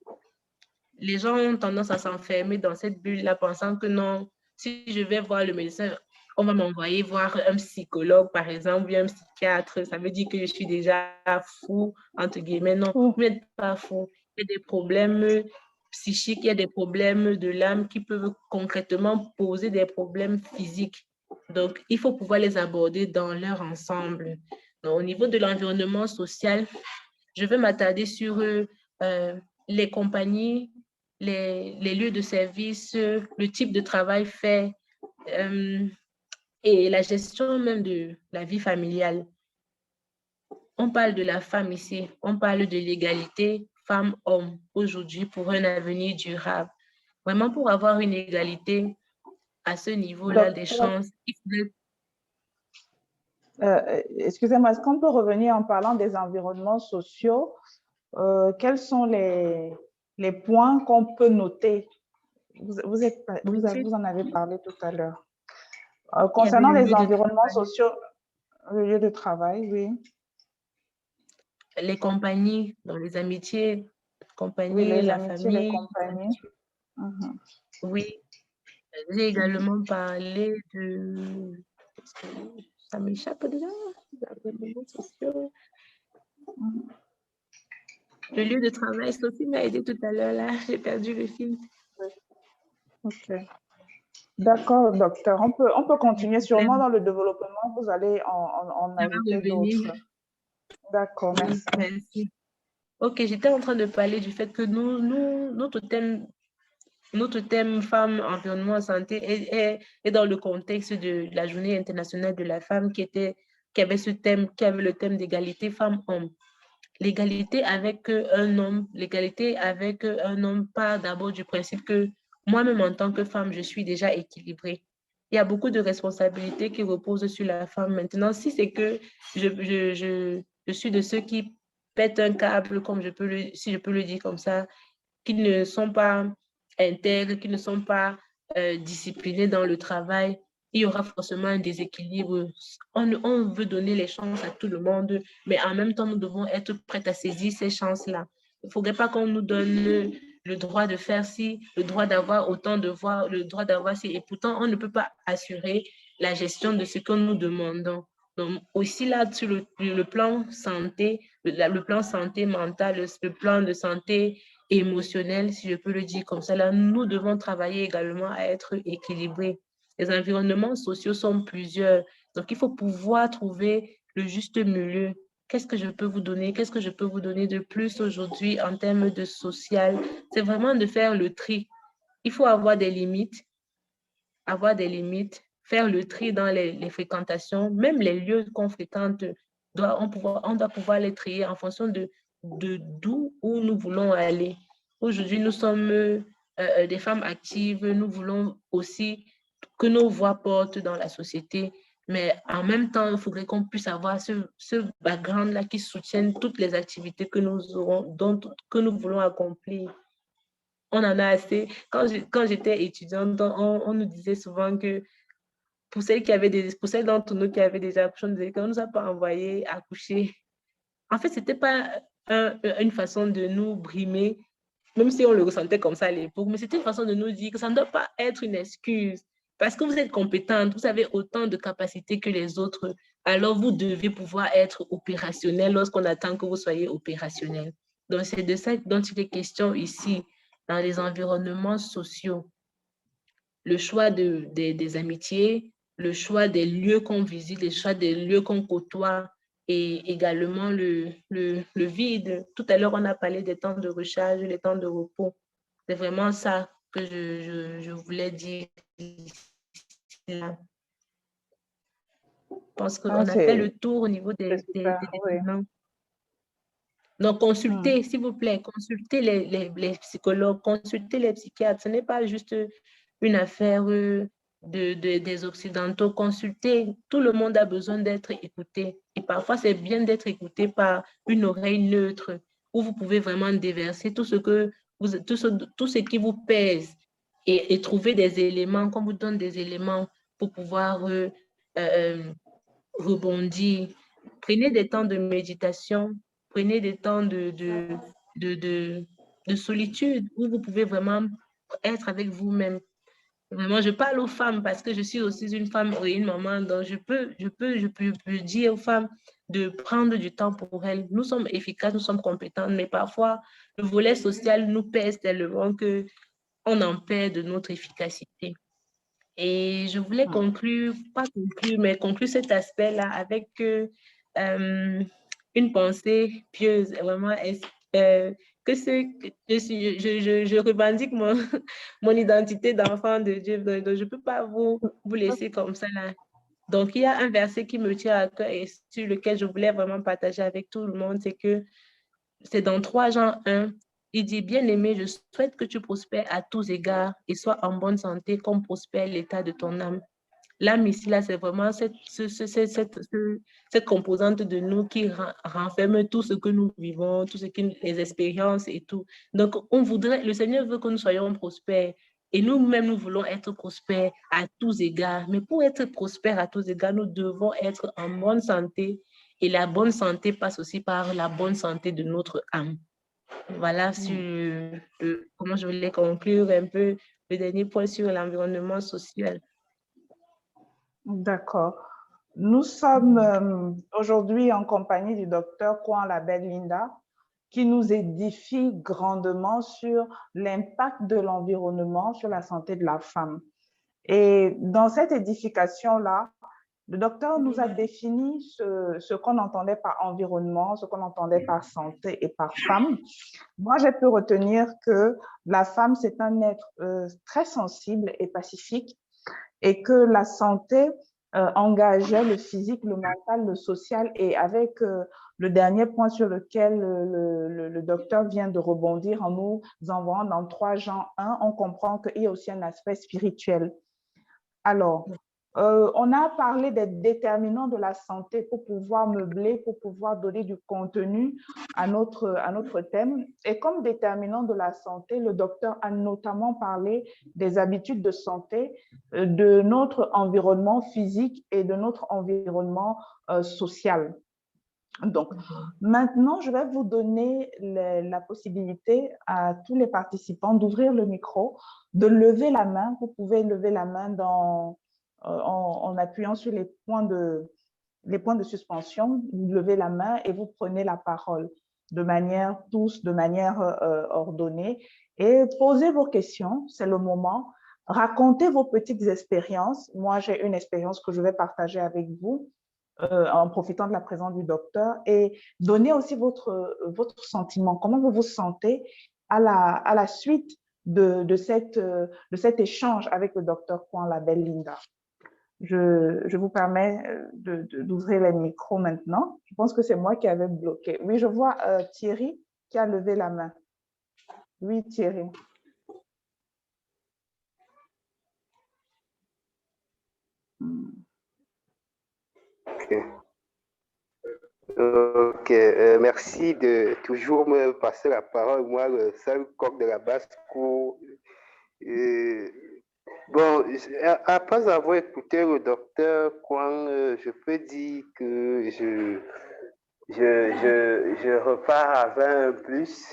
Les gens ont tendance à s'enfermer dans cette bulle-là, pensant que non, si je vais voir le médecin, on va m'envoyer voir un psychologue, par exemple, ou un psychiatre. Ça veut dire que je suis déjà fou, entre guillemets. Non, vous n'êtes pas fou. Il y a des problèmes psychiques, il y a des problèmes de l'âme qui peuvent concrètement poser des problèmes physiques. Donc, il faut pouvoir les aborder dans leur ensemble. Donc, au niveau de l'environnement social, je vais m'attarder sur les compagnies, les lieux de service, le type de travail fait et la gestion même de la vie familiale. On parle de la femme ici, on parle de l'égalité femme-homme aujourd'hui pour un avenir durable. Vraiment, pour avoir une égalité à ce niveau-là des chances, excusez-moi, est-ce qu'on peut revenir en parlant des environnements sociaux? Quels sont les points qu'on peut noter? Vous en avez parlé tout à l'heure. Concernant les environnements sociaux, le lieu de travail, oui. Les compagnies, dans les amitiés, compagnies, oui, la amitiés, famille. Les compagnies. Oui, j'ai également parlé de... Ça m'échappe déjà. Le lieu de travail, Sophie m'a aidé tout à l'heure, là. J'ai perdu le fil. OK. D'accord, docteur. On peut continuer sûrement dans le développement. Vous allez en ajouter d'autres. D'accord, merci. Merci. OK, j'étais en train de parler du fait que notre thème femmes, environnement, santé est dans le contexte de la Journée internationale de la femme qui avait le thème d'égalité femmes-hommes. L'égalité avec un homme part d'abord du principe que moi-même en tant que femme, je suis déjà équilibrée. Il y a beaucoup de responsabilités qui reposent sur la femme. Maintenant, si c'est que je suis de ceux qui pètent un câble, comme si je peux le dire comme ça, qui ne sont pas intègres, qui ne sont pas disciplinés dans le travail, il y aura forcément un déséquilibre. On veut donner les chances à tout le monde, mais en même temps, nous devons être prêts à saisir ces chances-là. Il ne faudrait pas qu'on nous donne le droit de faire ci, le droit d'avoir autant de voix, le droit d'avoir ci, et pourtant, on ne peut pas assurer la gestion de ce que nous demandons. Donc, aussi là, sur le plan santé, le plan santé mentale, le plan de santé émotionnelle, si je peux le dire comme ça, là, nous devons travailler également à être équilibrés. Les environnements sociaux sont plusieurs, donc il faut pouvoir trouver le juste milieu. Qu'est-ce que je peux vous donner? Qu'est-ce que je peux vous donner de plus aujourd'hui en termes de social? C'est vraiment de faire le tri. Il faut avoir des limites, faire le tri dans les fréquentations, même les lieux qu'on fréquente, on doit pouvoir les trier en fonction de d'où où nous voulons aller. Aujourd'hui, nous sommes des femmes actives, nous voulons aussi que nos voix portent dans la société, mais en même temps, il faudrait qu'on puisse avoir ce background-là qui soutienne toutes les activités que nous aurons, que nous voulons accomplir. On en a assez. Quand j'étais étudiante, on nous disait souvent que pour celles d'entre nous qui avaient déjà accouché, on disait qu'on ne nous a pas envoyé accoucher. En fait, ce n'était pas une façon de nous brimer, même si on le ressentait comme ça à l'époque, mais c'était une façon de nous dire que ça ne doit pas être une excuse. Parce que vous êtes compétente, vous avez autant de capacités que les autres, alors vous devez pouvoir être opérationnel lorsqu'on attend que vous soyez opérationnel. Donc, c'est de ça dont il est question ici, dans les environnements sociaux. Le choix des amitiés, le choix des lieux qu'on visite, le choix des lieux qu'on côtoie et également le vide. Tout à l'heure, on a parlé des temps de recharge, les temps de repos. C'est vraiment ça que je voulais dire là. Parce qu'on a fait le tour au niveau des éléments. Donc, consultez, s'il vous plaît, consultez les psychologues, consultez les psychiatres. Ce n'est pas juste une affaire des Occidentaux. Consultez, tout le monde a besoin d'être écouté. Et parfois, c'est bien d'être écouté par une oreille neutre où vous pouvez vraiment déverser tout ce qui vous pèse et trouver des éléments, qu'on vous donne des éléments pour pouvoir rebondir. Prenez des temps de méditation, prenez des temps de solitude où vous pouvez vraiment être avec vous-même. Vraiment, je parle aux femmes parce que je suis aussi une femme et une maman, donc je peux dire aux femmes de prendre du temps pour elles. Nous sommes efficaces, nous sommes compétentes, mais parfois, le volet social nous pèse tellement qu'on en perd de notre efficacité. Et je voulais conclure, pas conclure, mais conclure cet aspect-là avec une pensée pieuse. Vraiment, je revendique mon identité d'enfant de Dieu, donc je ne peux pas vous laisser comme ça là. Donc, il y a un verset qui me tient à cœur et sur lequel je voulais vraiment partager avec tout le monde, c'est dans 3 Jean 1. Il dit, bien-aimé, je souhaite que tu prospères à tous égards et sois en bonne santé comme prospère l'état de ton âme. L'âme ici, là, c'est vraiment cette composante de nous qui renferme tout ce que nous vivons, tout ce les expériences et tout. Donc, le Seigneur veut que nous soyons prospères. Et nous-mêmes, nous voulons être prospères à tous égards. Mais pour être prospères à tous égards, nous devons être en bonne santé. Et la bonne santé passe aussi par la bonne santé de notre âme. Voilà comment je voulais conclure un peu le dernier point sur l'environnement social. D'accord. Nous sommes aujourd'hui en compagnie du docteur Kouan Labelle-Linda qui nous édifie grandement sur l'impact de l'environnement sur la santé de la femme. Et dans cette édification-là, le docteur nous a défini ce qu'on entendait par environnement, ce qu'on entendait par santé et par femme. Moi, j'ai pu retenir que la femme, c'est un être très sensible et pacifique et que la santé engageait le physique, le mental, le social. Et avec le dernier point sur lequel le docteur vient de rebondir en nous envoyant dans 3 Jean 1, on comprend qu'il y a aussi un aspect spirituel. Alors, On a parlé des déterminants de la santé pour pouvoir meubler, pour pouvoir donner du contenu à notre thème. Et comme déterminant de la santé, le docteur a notamment parlé des habitudes de santé, de notre environnement physique et de notre environnement social. Donc, maintenant, je vais vous donner la possibilité à tous les participants d'ouvrir le micro, de lever la main. Vous pouvez lever la main en appuyant sur les points de suspension. Vous levez la main et vous prenez la parole de manière ordonnée. Et posez vos questions, c'est le moment. Racontez vos petites expériences. Moi, j'ai une expérience que je vais partager avec vous. En profitant de la présence du docteur, et donnez aussi votre sentiment, comment vous vous sentez à la suite de cet échange avec le docteur Kouan, la belle Linda. Je vous permets d'ouvrir les micros maintenant. Je pense que c'est moi qui avais bloqué. Oui, je vois Thierry qui a levé la main. Oui, Thierry. Ok, merci de toujours me passer la parole. Moi, le seul coq de la basse-cour. Bon, après avoir écouté le docteur Kouan, je peux dire que je repars avec un plus.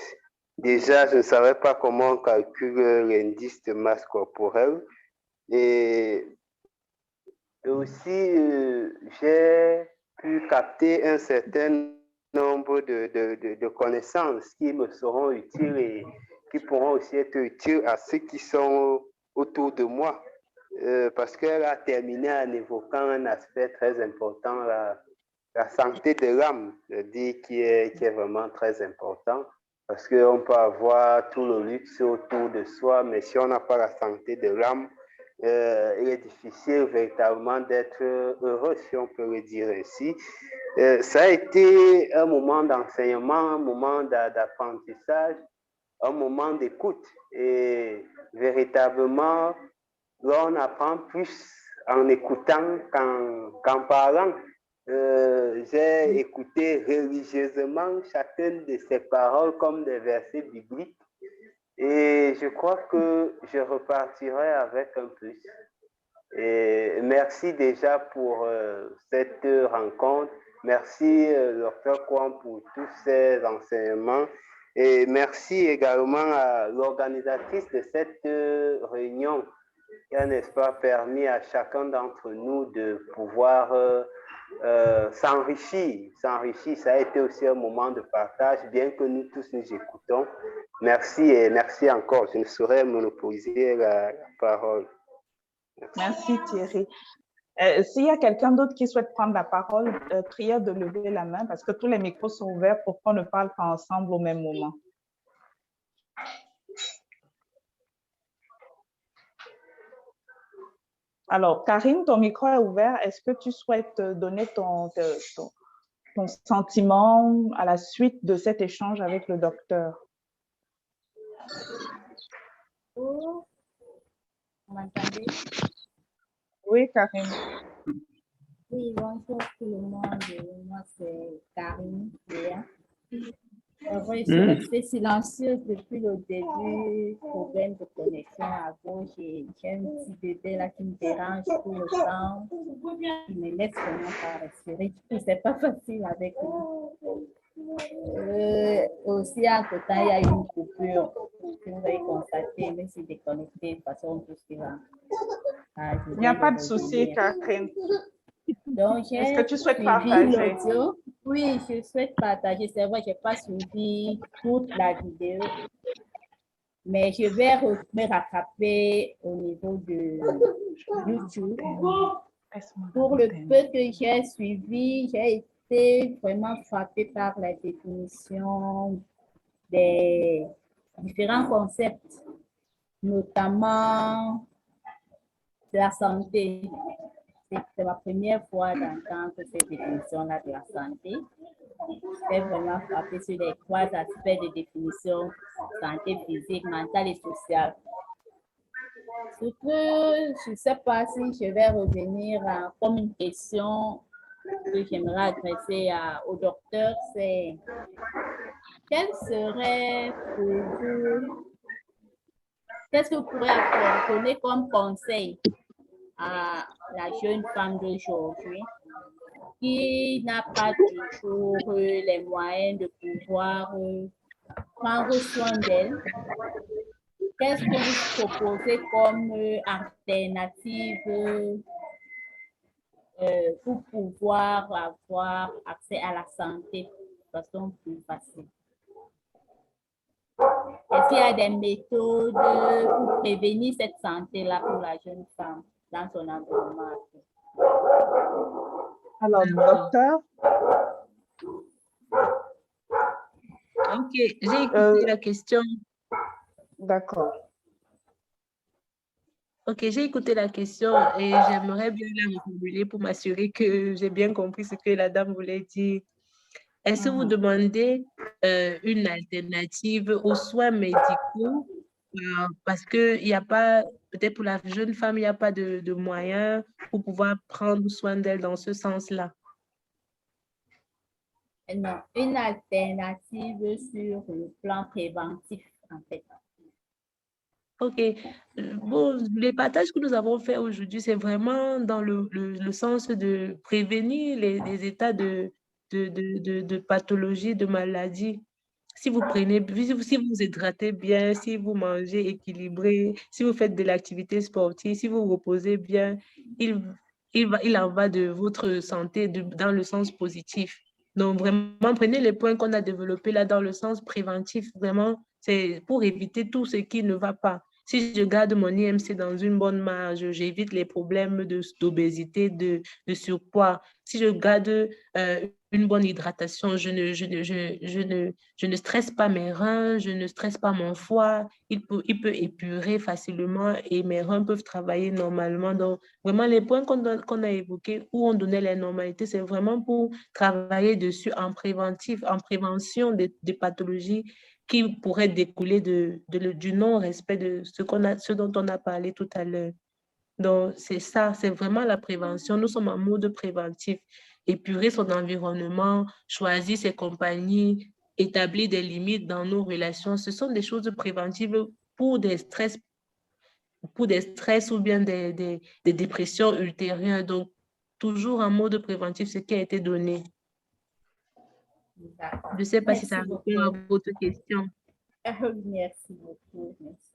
Déjà, je ne savais pas comment on calcule l'indice de masse corporelle. Et aussi, j'ai pu capter un certain nombre de connaissances qui me seront utiles et qui pourront aussi être utiles à ceux qui sont autour de moi. Parce qu'elle a terminé en évoquant un aspect très important, la santé de l'âme, je dis, qui est vraiment très important. Parce qu'on peut avoir tout le luxe autour de soi, mais si on n'a pas la santé de l'âme, il est difficile véritablement d'être heureux, si on peut le dire ainsi. Ça a été un moment d'enseignement, un moment d'apprentissage, un moment d'écoute. Et véritablement, là, on apprend plus en écoutant qu'en parlant. J'ai écouté religieusement chacune de ces paroles comme des versets bibliques. Et je crois que je repartirai avec un plus. Et merci déjà pour cette rencontre. Merci, Dr. Kouan, pour tous ces enseignements. Et merci également à l'organisatrice de cette réunion qui a, n'est-ce pas, permis à chacun d'entre nous de pouvoir s'enrichir. Ça a été aussi un moment de partage, bien que nous tous nous écoutons. Merci et merci encore. Je ne saurais monopoliser la parole. Merci Thierry. S'il y a quelqu'un d'autre qui souhaite prendre la parole, prière de lever la main parce que tous les micros sont ouverts pour qu'on ne parle pas ensemble au même moment. Alors, Karine, ton micro est ouvert. Est-ce que tu souhaites donner ton sentiment à la suite de cet échange avec le docteur? Vous m'entendez? Oui, Karine. Oui, bonjour tout le monde. Moi, c'est Karine. Je suis restée silencieuse depuis le début, problème de connexion à gauche. J'ai un petit bébé là qui me dérange tout le temps. Il me laisse vraiment pas respirer. C'est pas facile avec lui. Aussi, à côté, il y a une coupure. Vous avez constaté, mais c'est déconnecté de toute façon, tout ce qui va. Il n'y a pas de souci, Karine. Est-ce que tu souhaites partager? Oui, je souhaite partager. C'est vrai, je n'ai pas suivi toute la vidéo, mais je vais me rattraper au niveau de YouTube. Pour le peu que j'ai suivi, j'ai été vraiment frappée par la définition des différents concepts, notamment de la santé. C'est ma première fois d'entendre cette définition-là de la santé. J'étais vraiment frappée sur les 3 aspects de définition: santé physique, mentale et sociale. Ce que je ne sais pas si je vais revenir comme une question que j'aimerais adresser au docteur, c'est quel serait pour vous, qu'est-ce que vous pourrez donner comme conseil à la jeune femme d'aujourd'hui qui n'a pas toujours les moyens de pouvoir prendre soin d'elle? Qu'est-ce que vous proposez comme alternative pour pouvoir avoir accès à la santé de façon plus facile? Est-ce qu'il y a des méthodes pour prévenir cette santé-là pour la jeune femme dans son environnement? Alors, docteur? Ok, j'ai écouté la question. D'accord. Ok, j'ai écouté la question et j'aimerais bien la reformuler pour m'assurer que j'ai bien compris ce que la dame voulait dire. Est-ce que vous demandez une alternative aux soins médicaux parce qu'il n'y a pas, peut-être pour la jeune femme, il n'y a pas de moyens pour pouvoir prendre soin d'elle dans ce sens-là? Non, une alternative sur le plan préventif, en fait. Ok. Bon, les partages que nous avons faits aujourd'hui, c'est vraiment dans le sens de prévenir les états de pathologie, de maladie. Si vous prenez, si vous hydratez bien, si vous mangez équilibré, si vous faites de l'activité sportive, si vous reposez bien, il en va de votre santé dans le sens positif. Donc, vraiment, prenez les points qu'on a développés là dans le sens préventif. Vraiment, c'est pour éviter tout ce qui ne va pas. Si je garde mon IMC dans une bonne marge, j'évite les problèmes d'obésité, de surpoids. Si je garde une bonne hydratation, je ne stresse pas mes reins, je ne stresse pas mon foie. Il peut épurer facilement et mes reins peuvent travailler normalement. Donc, vraiment, les points qu'on a évoqués, où on donnait les normalités, c'est vraiment pour travailler dessus en préventif, en prévention des pathologies qui pourraient découler du non-respect de ce dont on a parlé tout à l'heure. Donc, c'est ça, c'est vraiment la prévention. Nous sommes en mode préventif. Épurer son environnement, choisir ses compagnies, établir des limites dans nos relations, ce sont des choses préventives pour des stress ou bien des dépressions ultérieures. Donc, toujours en mode préventif, ce qui a été donné. Je ne sais pas si ça répond à votre question. Merci beaucoup. Merci.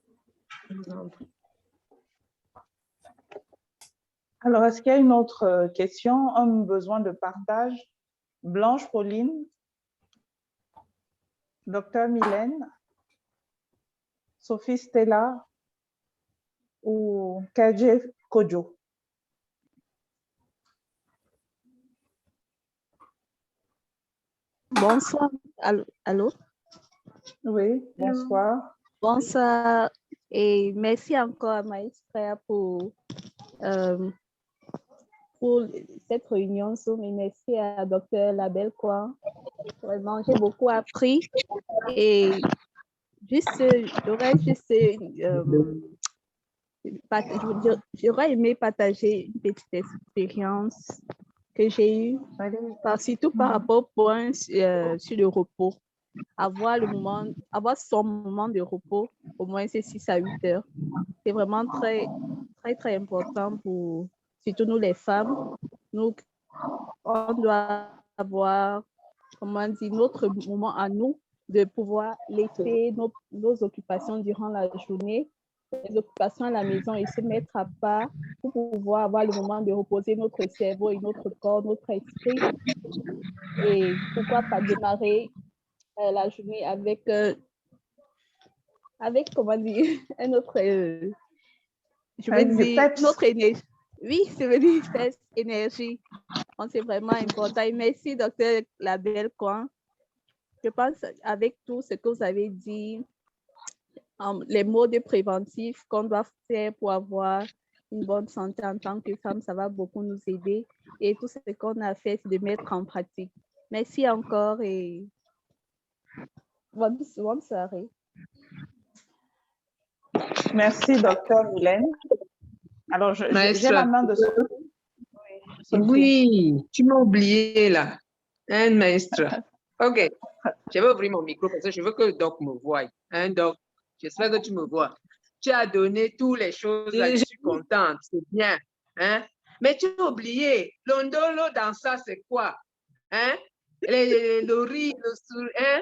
Je vous en prie. Alors, est-ce qu'il y a une autre question, un besoin de partage? Blanche Pauline, Docteur Mylène, Sophie Stella ou Kadje Kojo? Bonsoir. Allô? Oui, bonsoir. Bonsoir et merci encore à Maestra pour cette réunion Zoom et merci à Dr. Labelle Kouan. Vraiment, j'ai beaucoup appris et j'aurais aimé partager une petite expérience que j'ai eue, surtout par rapport au point sur le repos. Avoir son moment de repos, au moins c'est 6 à 8 heures. C'est vraiment très, très, très important pour, surtout nous les femmes. Nous, on doit avoir, comment dire, notre moment à nous de pouvoir laisser nos occupations durant la journée, les occupations à la maison et se mettre à part pour pouvoir avoir le moment de reposer notre cerveau et notre corps, notre esprit. Et pourquoi pas démarrer la journée avec comment dire, un autre, je veux dire, notre énergie. Oui, c'est venir faire énergie. C'est vraiment important. Et merci, Dr. Labelle Kouan. Je pense avec tout ce que vous avez dit, les modes préventifs qu'on doit faire pour avoir une bonne santé en tant que femme, ça va beaucoup nous aider. Et tout ce qu'on a fait, c'est de mettre en pratique. Merci encore et bonne soirée. Merci, docteur Hélène. Alors, j'ai Maestra. la main de Sophie. Sophie. Oui, tu m'as oublié là. Hein, maestra. OK. Je vais ouvrir mon micro parce que je veux que le doc me voie. Hein, doc? J'espère que tu me vois. Tu as donné toutes les choses là, je suis contente. C'est bien. Hein? Mais tu as oublié. L'ondolo dans ça, c'est quoi? Hein? Le riz, hein?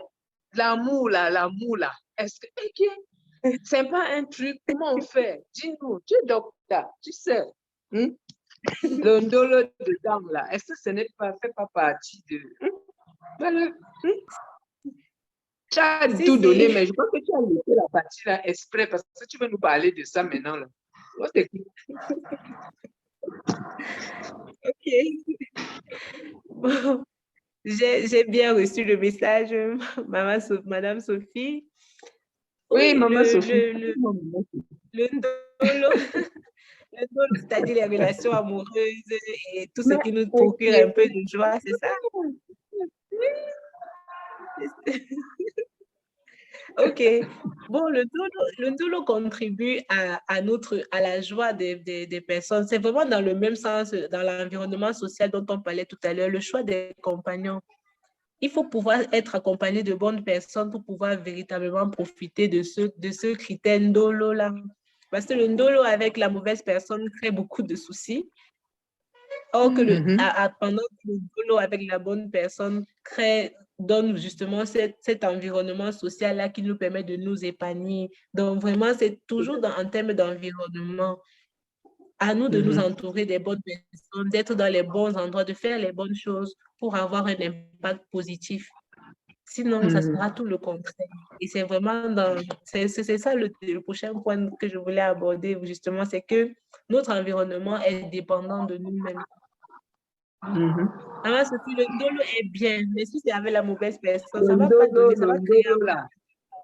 L'amour là, l'amour là. Est-ce que c'est pas un truc? Comment on fait? Dis-nous, tu es docteur, tu sais. Hein? Le ndolo dedans là, est-ce que ce n'est pas fait pas partie de. Voilà. Tu as tout donné, mais je pense que tu as laissé la partie là exprès parce que tu veux nous parler de ça maintenant là. Ok. Bon, j'ai bien reçu le message, Madame Sophie. Oui, Maman Sophie. Le ndolo, c'est-à-dire les relations amoureuses et tout ce qui nous procure un peu de joie, c'est ça? Ok. Bon, le ndolo contribue à la joie des personnes. C'est vraiment dans le même sens, dans l'environnement social dont on parlait tout à l'heure, le choix des compagnons. Il faut pouvoir être accompagné de bonnes personnes pour pouvoir véritablement profiter de ce critère ndolo-là. Parce que le ndolo avec la mauvaise personne crée beaucoup de soucis. Or que pendant que le ndolo avec la bonne personne donne justement cet environnement social-là qui nous permet de nous épanouir. Donc vraiment, c'est toujours en termes d'environnement. À nous de nous entourer des bonnes personnes, d'être dans les bons endroits, de faire les bonnes choses pour avoir un impact positif. Sinon, ça sera tout le contraire. Et c'est vraiment c'est ça le prochain point que je voulais aborder, justement, c'est que notre environnement est dépendant de nous-mêmes. Alors, le ndolo est bien, mais si c'est avec la mauvaise personne, ça ne va pas donner, ça va créer là.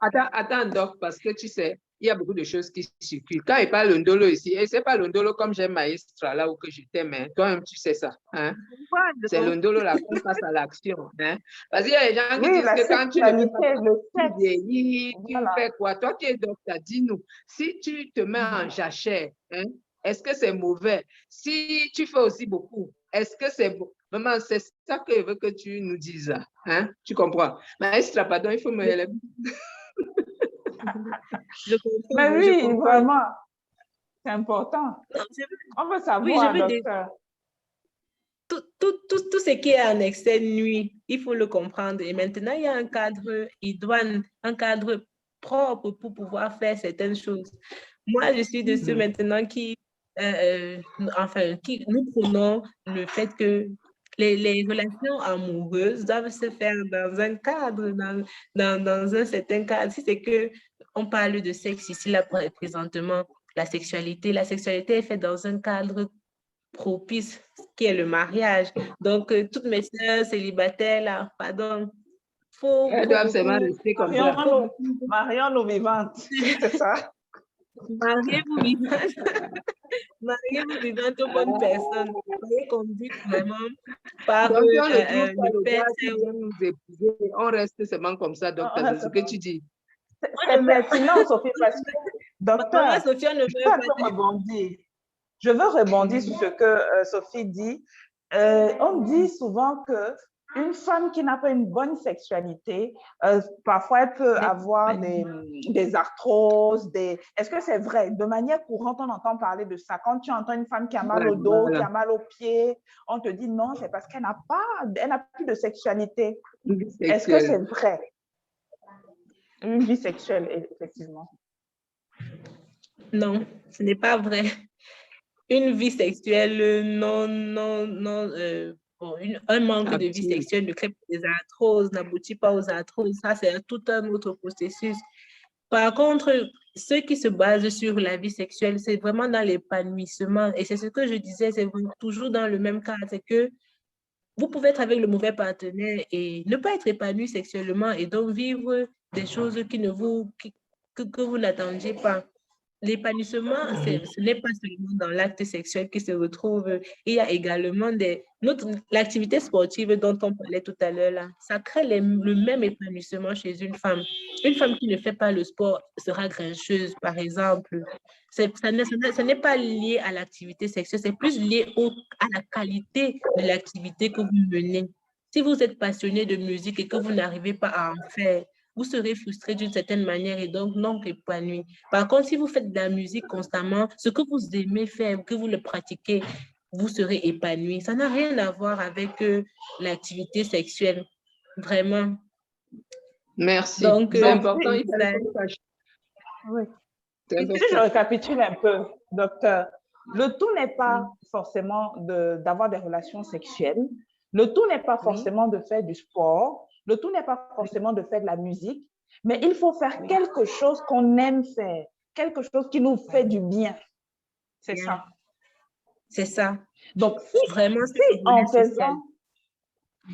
Attends, Doc, parce que tu sais, il y a beaucoup de choses qui circulent. Quand il parle ndolo ici, et c'est pas le ndolo comme j'aime maestra là où que je t'aime, hein. Toi-même tu sais ça. Hein? C'est le ndolo là qu'on passe à l'action. Hein? Parce qu'il y a des gens qui disent que quand tu ne fais pas tu vieillis, tu fais quoi? Toi qui es docteur, dis-nous, si tu te mets en jachère, hein, est-ce que c'est mauvais? Si tu fais aussi beaucoup, est-ce que c'est bon? Maman, c'est ça que je veux que tu nous dises là. Hein? Tu comprends? Maestra, pardon, il faut me relever. Mais oui, vraiment, c'est important. On veut savoir, docteur. Tout ce qui est en excès nuit, il faut le comprendre. Et maintenant, il y a un cadre idoine, un cadre propre pour pouvoir faire certaines choses. Moi, je suis de ceux maintenant qui nous prenons le fait que les relations amoureuses doivent se faire dans un cadre, dans un certain cadre. Si c'est que on parle de sexe ici, là, présentement, la sexualité est faite dans un cadre propice, qui est le mariage. Donc, toutes mes sœurs célibataires, là, pardon, elles doivent seulement rester comme ça. Marions-nous vivantes, c'est ça? Mariez-vous vivantes. Mariez-vous vivantes aux bonnes personnes. Soyez conduite vraiment par le père. On reste seulement comme ça, docteur. C'est ce que tu dis. C'est pertinent, Sophie, parce que, docteur, je veux rebondir sur ce que Sophie dit. On dit souvent que une femme qui n'a pas une bonne sexualité, parfois elle peut avoir des arthroses, Est-ce que c'est vrai? De manière courante, on entend parler de ça. Quand tu entends une femme qui a mal au dos, qui a mal aux pieds, on te dit non, c'est parce qu'elle n'a plus de sexualité. Est-ce que c'est vrai? Une vie sexuelle, effectivement. Non, ce n'est pas vrai. Une vie sexuelle, un manque de vie sexuelle ne crée pas des arthroses, n'aboutit pas aux arthroses. Ça, c'est tout un autre processus. Par contre, ceux qui se basent sur la vie sexuelle, c'est vraiment dans l'épanouissement. Et c'est ce que je disais, c'est toujours dans le même cas. C'est que vous pouvez être avec le mauvais partenaire et ne pas être épanoui sexuellement et donc vivre des choses que vous n'attendiez pas. l'épanouissement, ce n'est pas seulement dans l'acte sexuel qui se retrouve. Il y a également l'activité sportive dont on parlait tout à l'heure là. Ça crée le même épanouissement chez une femme. Une femme qui ne fait pas le sport sera grincheuse, par exemple. Ce n'est pas lié à l'activité sexuelle, c'est plus lié à la qualité de l'activité que vous menez. Si vous êtes passionné de musique et que vous n'arrivez pas à en faire, vous serez frustré d'une certaine manière et donc non épanoui. Par contre, si vous faites de la musique constamment, ce que vous aimez faire, que vous le pratiquez, vous serez épanoui. Ça n'a rien à voir avec l'activité sexuelle, vraiment. Merci. Donc, c'est important. Oui. Si je récapitule un peu, docteur, le tout n'est pas forcément d'avoir des relations sexuelles, le tout n'est pas forcément de faire du sport, le tout n'est pas forcément de faire de la musique, mais il faut faire quelque chose qu'on aime faire, quelque chose qui nous fait du bien. C'est ça. C'est ça. Donc, si en faisant,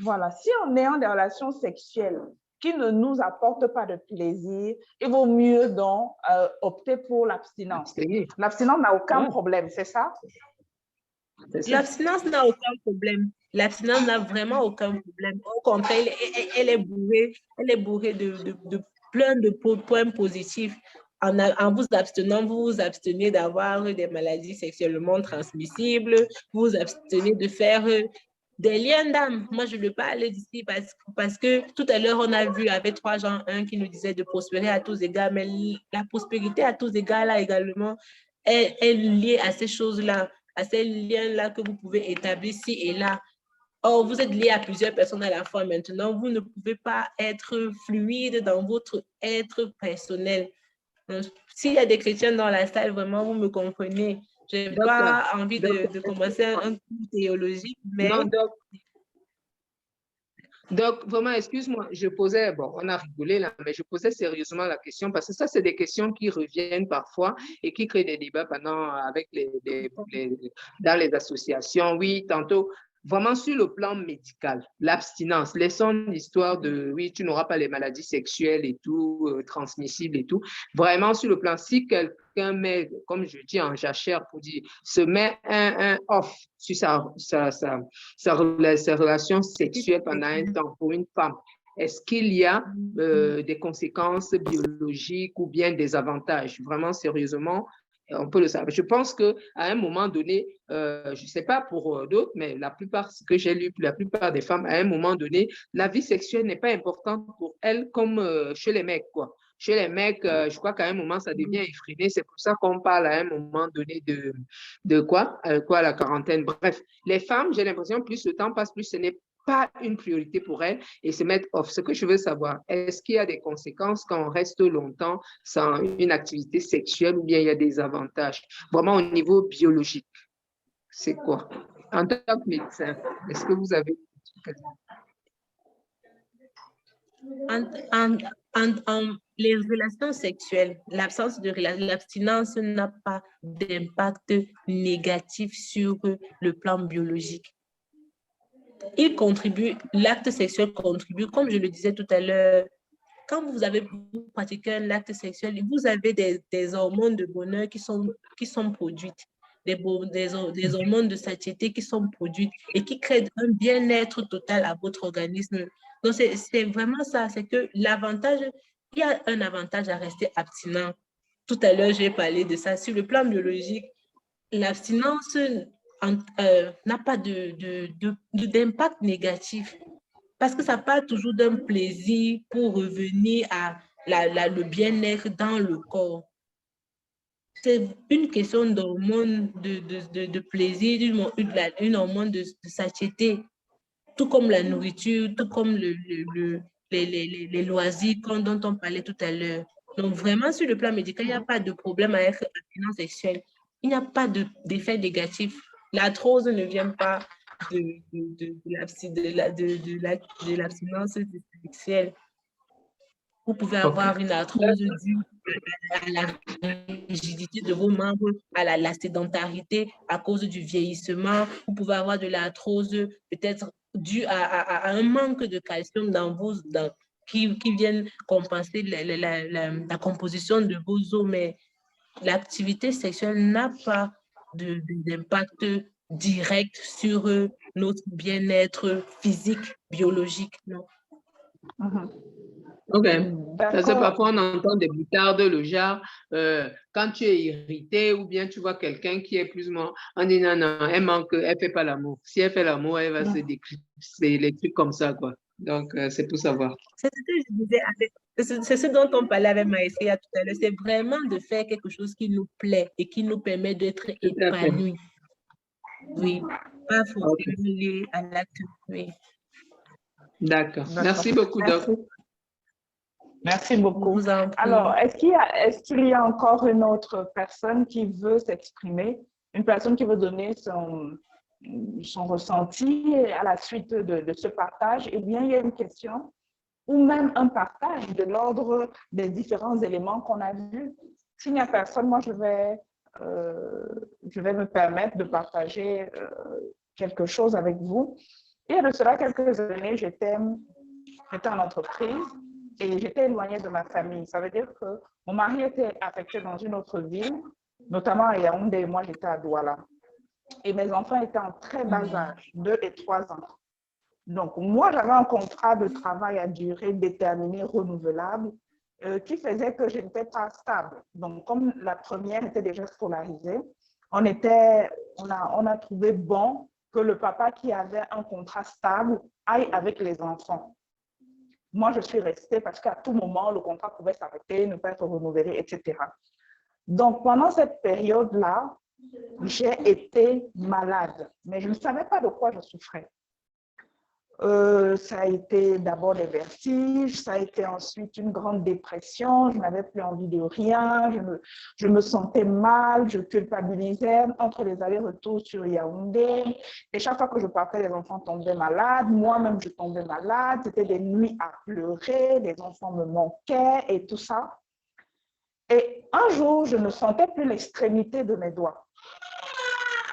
voilà, si en ayant des relations sexuelles qui ne nous apportent pas de plaisir, il vaut mieux donc opter pour l'abstinence. L'abstinence n'a aucun problème, c'est ça? L'abstinence n'a aucun problème. L'abstinence n'a vraiment aucun problème. Au contraire, elle est bourrée de plein de points positifs. En vous abstenant, vous vous abstenez d'avoir des maladies sexuellement transmissibles, vous vous abstenez de faire des liens d'âme. Moi, je ne veux pas aller d'ici parce que tout à l'heure, on a vu avec 3 Jean 1 qui nous disait de prospérer à tous égards, mais la prospérité à tous égards, là également, est liée à ces choses-là, à ces liens-là que vous pouvez établir ici et là. Or, vous êtes lié à plusieurs personnes à la fois maintenant. Vous ne pouvez pas être fluide dans votre être personnel. S'il y a des chrétiens dans la salle, vraiment, vous me comprenez. Je n'ai pas envie de commencer un cours théologique, mais... Non, donc, vraiment, excuse-moi, je posais, bon, on a rigolé là, mais je posais sérieusement la question parce que ça, c'est des questions qui reviennent parfois et qui créent des débats avec dans les associations. Oui, tantôt, vraiment sur le plan médical, l'abstinence, laissons l'histoire de, oui, tu n'auras pas les maladies sexuelles et tout, transmissibles et tout. Vraiment sur le plan, si quelqu'un met, comme je dis en jachère pour dire, se met un off sur sa relation sexuelle pendant un temps pour une femme, est-ce qu'il y a des conséquences biologiques ou bien des avantages? Vraiment, sérieusement, on peut le savoir. Je pense qu'à un moment donné, je ne sais pas pour d'autres, mais la plupart, ce que j'ai lu, la plupart des femmes, à un moment donné, la vie sexuelle n'est pas importante pour elles comme chez les mecs, quoi. Chez les mecs, je crois qu'à un moment, ça devient effréné. C'est pour ça qu'on parle à un moment donné de quoi la quarantaine. Bref, les femmes, j'ai l'impression, plus le temps passe, plus ce n'est pas une priorité pour elles et se mettre off. Ce que je veux savoir, est-ce qu'il y a des conséquences quand on reste longtemps sans une activité sexuelle ou bien il y a des avantages? Vraiment au niveau biologique, c'est quoi? En tant que médecin, est-ce que vous avez... Les relations sexuelles, l'absence de l'abstinence n'a pas d'impact négatif sur le plan biologique. Il contribue, l'acte sexuel contribue, comme je le disais tout à l'heure, quand vous pratiquez un acte sexuel, vous avez des hormones de bonheur qui sont produites, des hormones de satiété qui sont produites et qui créent un bien-être total à votre organisme. Donc, c'est vraiment ça, c'est que l'avantage, il y a un avantage à rester abstinent. Tout à l'heure, j'ai parlé de ça. Sur le plan biologique, l'abstinence n'a pas d'impact négatif parce que ça part toujours d'un plaisir pour revenir à le bien-être dans le corps. C'est une question d'hormone de plaisir, une hormone de satiété, tout comme la nourriture, tout comme les loisirs dont on parlait tout à l'heure. Donc vraiment, sur le plan médical, il n'y a pas de problème avec l'abstinence sexuelle. Il n'y a pas d'effet négatif. L'arthrose ne vient pas de l'abstinence sexuelle. Vous pouvez avoir une arthrose due à la rigidité de vos membres, à la sédentarité à cause du vieillissement. Vous pouvez avoir de l'arthrose peut-être due à un manque de calcium qui viennent compenser la composition de vos os. Mais l'activité sexuelle n'a pas d'impact direct sur notre bien-être physique, biologique, non. OK. Parce que D'accord. parfois, on entend des boutardes, le genre, quand tu es irrité ou bien tu vois quelqu'un qui est plus ou moins, on dit non, non, elle manque, elle fait pas l'amour. Si elle fait l'amour, elle va se déclipser, les trucs comme ça, quoi. Donc, c'est pour savoir. C'est ce que je disais, c'est ce dont on parlait avec Maëstria tout à l'heure. C'est vraiment de faire quelque chose qui nous plaît et qui nous permet d'être Tout à fait. épanouis. Oui, pas OK. forcément lié à l'acte. Oui. D'accord. Merci beaucoup, Doc. Merci. Merci beaucoup. Vous en prie. Alors, est-ce qu'il y a encore une autre personne qui veut s'exprimer, une personne qui veut donner son ressenti à la suite de ce partage? Eh bien, il y a une question ou même un partage de l'ordre des différents éléments qu'on a vus. S'il n'y a personne, moi, je vais me permettre de partager quelque chose avec vous. Il y a de cela quelques années, j'étais en entreprise et j'étais éloignée de ma famille. Ça veut dire que mon mari était affecté dans une autre ville, notamment à Yaoundé, et moi j'étais à Douala. Et mes enfants étaient en très bas âge, 2 et 3 ans. Donc, moi, j'avais un contrat de travail à durée déterminée, renouvelable, qui faisait que je n'étais pas stable. Donc, comme la première était déjà scolarisée, on a trouvé bon que le papa qui avait un contrat stable aille avec les enfants. Moi, je suis restée parce qu'à tout moment, le contrat pouvait s'arrêter, ne pas être renouvelé, etc. Donc, pendant cette période-là, j'ai été malade, mais je ne savais pas de quoi je souffrais. Ça a été d'abord des vertiges, ça a été ensuite une grande dépression, je n'avais plus envie de rien, je me sentais mal, je culpabilisais entre les allers-retours sur Yaoundé. Et chaque fois que je partais, les enfants tombaient malades, moi-même je tombais malade, c'était des nuits à pleurer, les enfants me manquaient et tout ça. Et un jour, je ne sentais plus l'extrémité de mes doigts.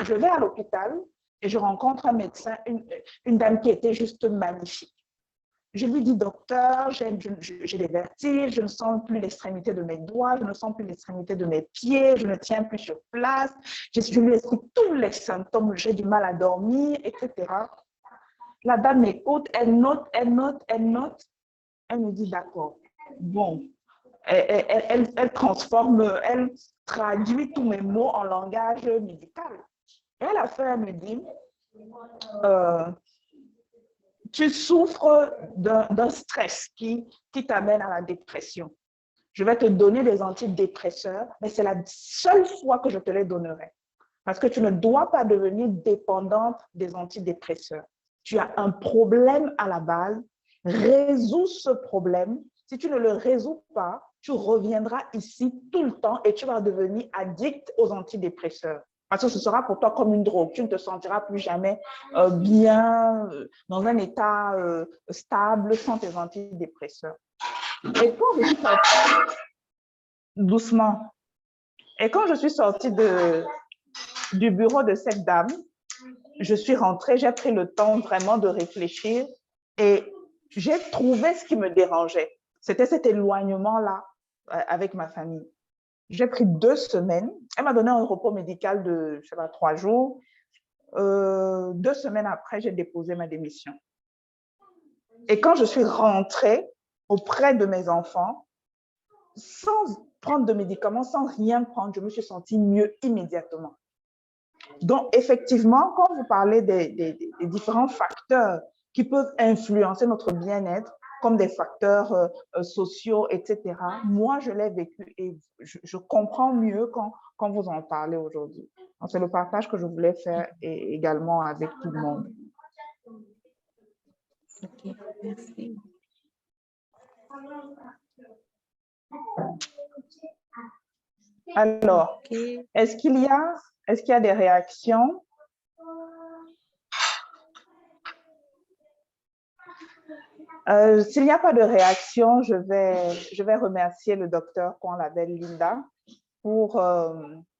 Je vais à l'hôpital et je rencontre un médecin, une dame qui était juste magnifique. Je lui dis, docteur, j'ai des vertiges, je ne sens plus l'extrémité de mes doigts, je ne sens plus l'extrémité de mes pieds, je ne tiens plus sur place. Je lui explique tous les symptômes, j'ai du mal à dormir, etc. La dame m'écoute, elle note, elle note, elle note. Elle me dit, d'accord, bon. Elle transforme, elle traduit tous mes mots en langage médical. Et à la fin, elle me dit, tu souffres d'un stress qui t'amène à la dépression. Je vais te donner des antidépresseurs, mais c'est la seule fois que je te les donnerai. Parce que tu ne dois pas devenir dépendante des antidépresseurs. Tu as un problème à la base, résous ce problème. Si tu ne le résous pas, tu reviendras ici tout le temps et tu vas devenir addict aux antidépresseurs. Parce que ce sera pour toi comme une drogue. Tu ne te sentiras plus jamais bien, dans un état stable sans tes antidépresseurs. Et quand je suis sortie, doucement, et quand je suis sortie du bureau de cette dame, je suis rentrée, j'ai pris le temps vraiment de réfléchir et j'ai trouvé ce qui me dérangeait. C'était cet éloignement-là avec ma famille. J'ai pris 2 semaines. Elle m'a donné un repos médical de, je sais pas, 3 jours. 2 semaines après, j'ai déposé ma démission. Et quand je suis rentrée auprès de mes enfants, sans prendre de médicaments, sans rien prendre, je me suis sentie mieux immédiatement. Donc, effectivement, quand vous parlez des différents facteurs qui peuvent influencer notre bien-être, comme des facteurs sociaux, etc., moi, je l'ai vécu et je comprends mieux quand vous en parlez aujourd'hui. C'est le partage que je voulais faire également avec tout le monde. Ok, merci. Alors, Okay. est-ce qu'il y a des réactions? S'il n'y a pas de réaction, je vais remercier le docteur qu'on l'appelle Linda pour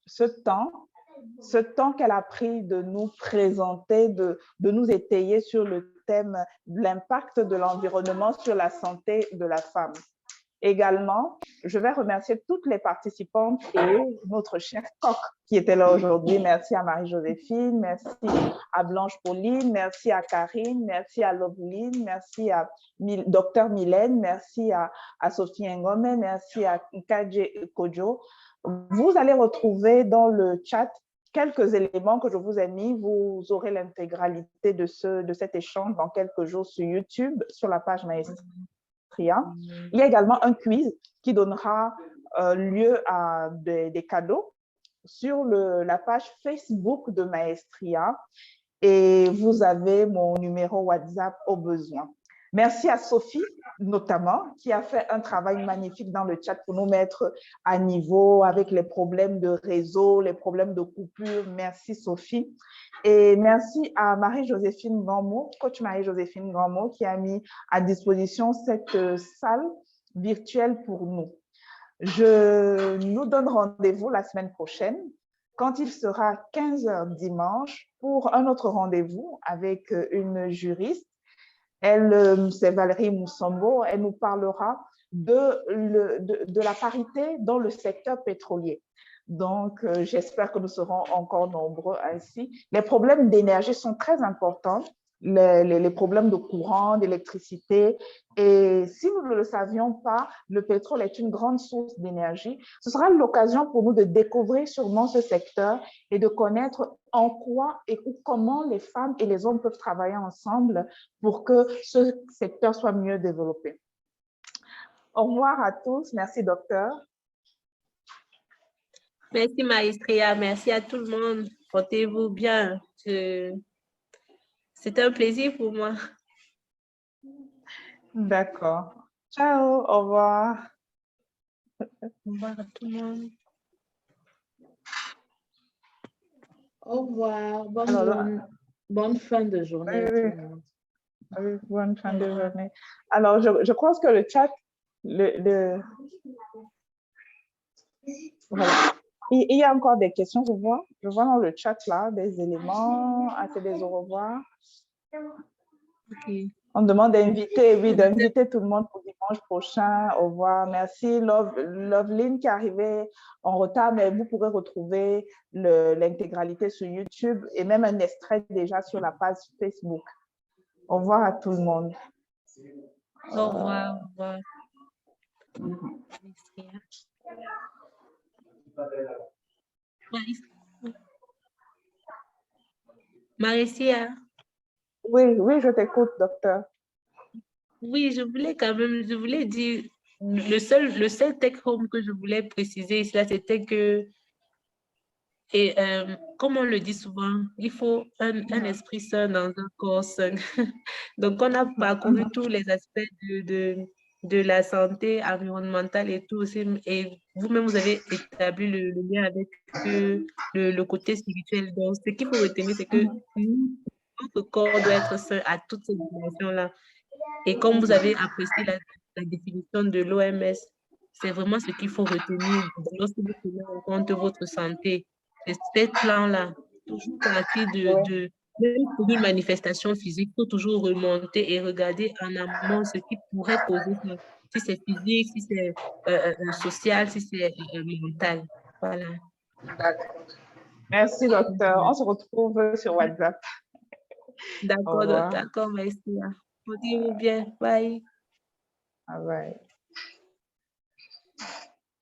ce temps qu'elle a pris de nous présenter, de nous étayer sur le thème de l'impact de l'environnement sur la santé de la femme. Également, je vais remercier toutes les participantes et notre chef coq qui était là aujourd'hui. Merci à Marie-Joséphine, merci à Blanche-Pauline, merci à Karine, merci à Loveline, merci à Dr Mylène, merci à Sophie Ngome, merci à Kaje Kojo. Vous allez retrouver dans le chat quelques éléments que je vous ai mis. Vous aurez l'intégralité de cet échange dans quelques jours sur YouTube, sur la page Maestria. Il y a également un quiz qui donnera lieu à des cadeaux sur la page Facebook de Maestria et vous avez mon numéro WhatsApp au besoin. Merci à Sophie, notamment, qui a fait un travail magnifique dans le chat pour nous mettre à niveau avec les problèmes de réseau, les problèmes de coupure. Merci Sophie. Et merci à Marie-Joséphine Gammo, coach Marie-Joséphine Gammo, qui a mis à disposition cette salle virtuelle pour nous. Je nous donne rendez-vous la semaine prochaine, quand il sera 15h dimanche, pour un autre rendez-vous avec une juriste. Elle, c'est Valérie Moussombo, elle nous parlera de la parité dans le secteur pétrolier. Donc, j'espère que nous serons encore nombreux ainsi. Les problèmes d'énergie sont très importants, les problèmes de courant, d'électricité. Et si nous ne le savions pas, le pétrole est une grande source d'énergie. Ce sera l'occasion pour nous de découvrir sûrement ce secteur et de connaître en quoi et comment les femmes et les hommes peuvent travailler ensemble pour que ce secteur soit mieux développé. Au revoir à tous. Merci, docteur. Merci, Maestria. Merci à tout le monde. Portez-vous bien. C'était un plaisir pour moi. D'accord. Ciao. Au revoir. Au revoir à tout le monde. Au revoir. Bonne fin de journée. Oui, oui. Oui, bonne fin de journée. Alors, je pense que le chat, voilà. Il y a encore des questions, je vois dans le chat là, des éléments, des au revoir. Okay. On demande d'inviter tout le monde pour dimanche prochain. Au revoir. Merci Loveline qui est arrivée en retard, mais vous pourrez retrouver l'intégralité sur YouTube et même un extrait déjà sur la page Facebook. Au revoir à tout le monde. Au revoir. Au revoir. Marissia. Oui, je t'écoute, docteur. Oui, je voulais dire, le seul take-home que je voulais préciser ici, c'était que, comme on le dit souvent, il faut un esprit sain dans un corps sain. Donc, on a parcouru tous les aspects de la santé environnementale et tout aussi, et vous-même, vous avez établi le lien avec le côté spirituel. Donc, ce qu'il faut retenir, c'est que notre corps doit être sain à toutes ces dimensions-là. Et comme vous avez apprécié la définition de l'OMS, c'est vraiment ce qu'il faut retenir lorsque vous prenez en compte votre santé. C'est ce plan-là, toujours partir même pour une manifestation physique, il faut toujours remonter et regarder en amont ce qui pourrait causer ça. Si c'est physique, si c'est social, si c'est mental. Voilà. D'accord. Merci, docteur. On se retrouve sur WhatsApp. D'accord, merci. Portez-vous bien. Bye. All right.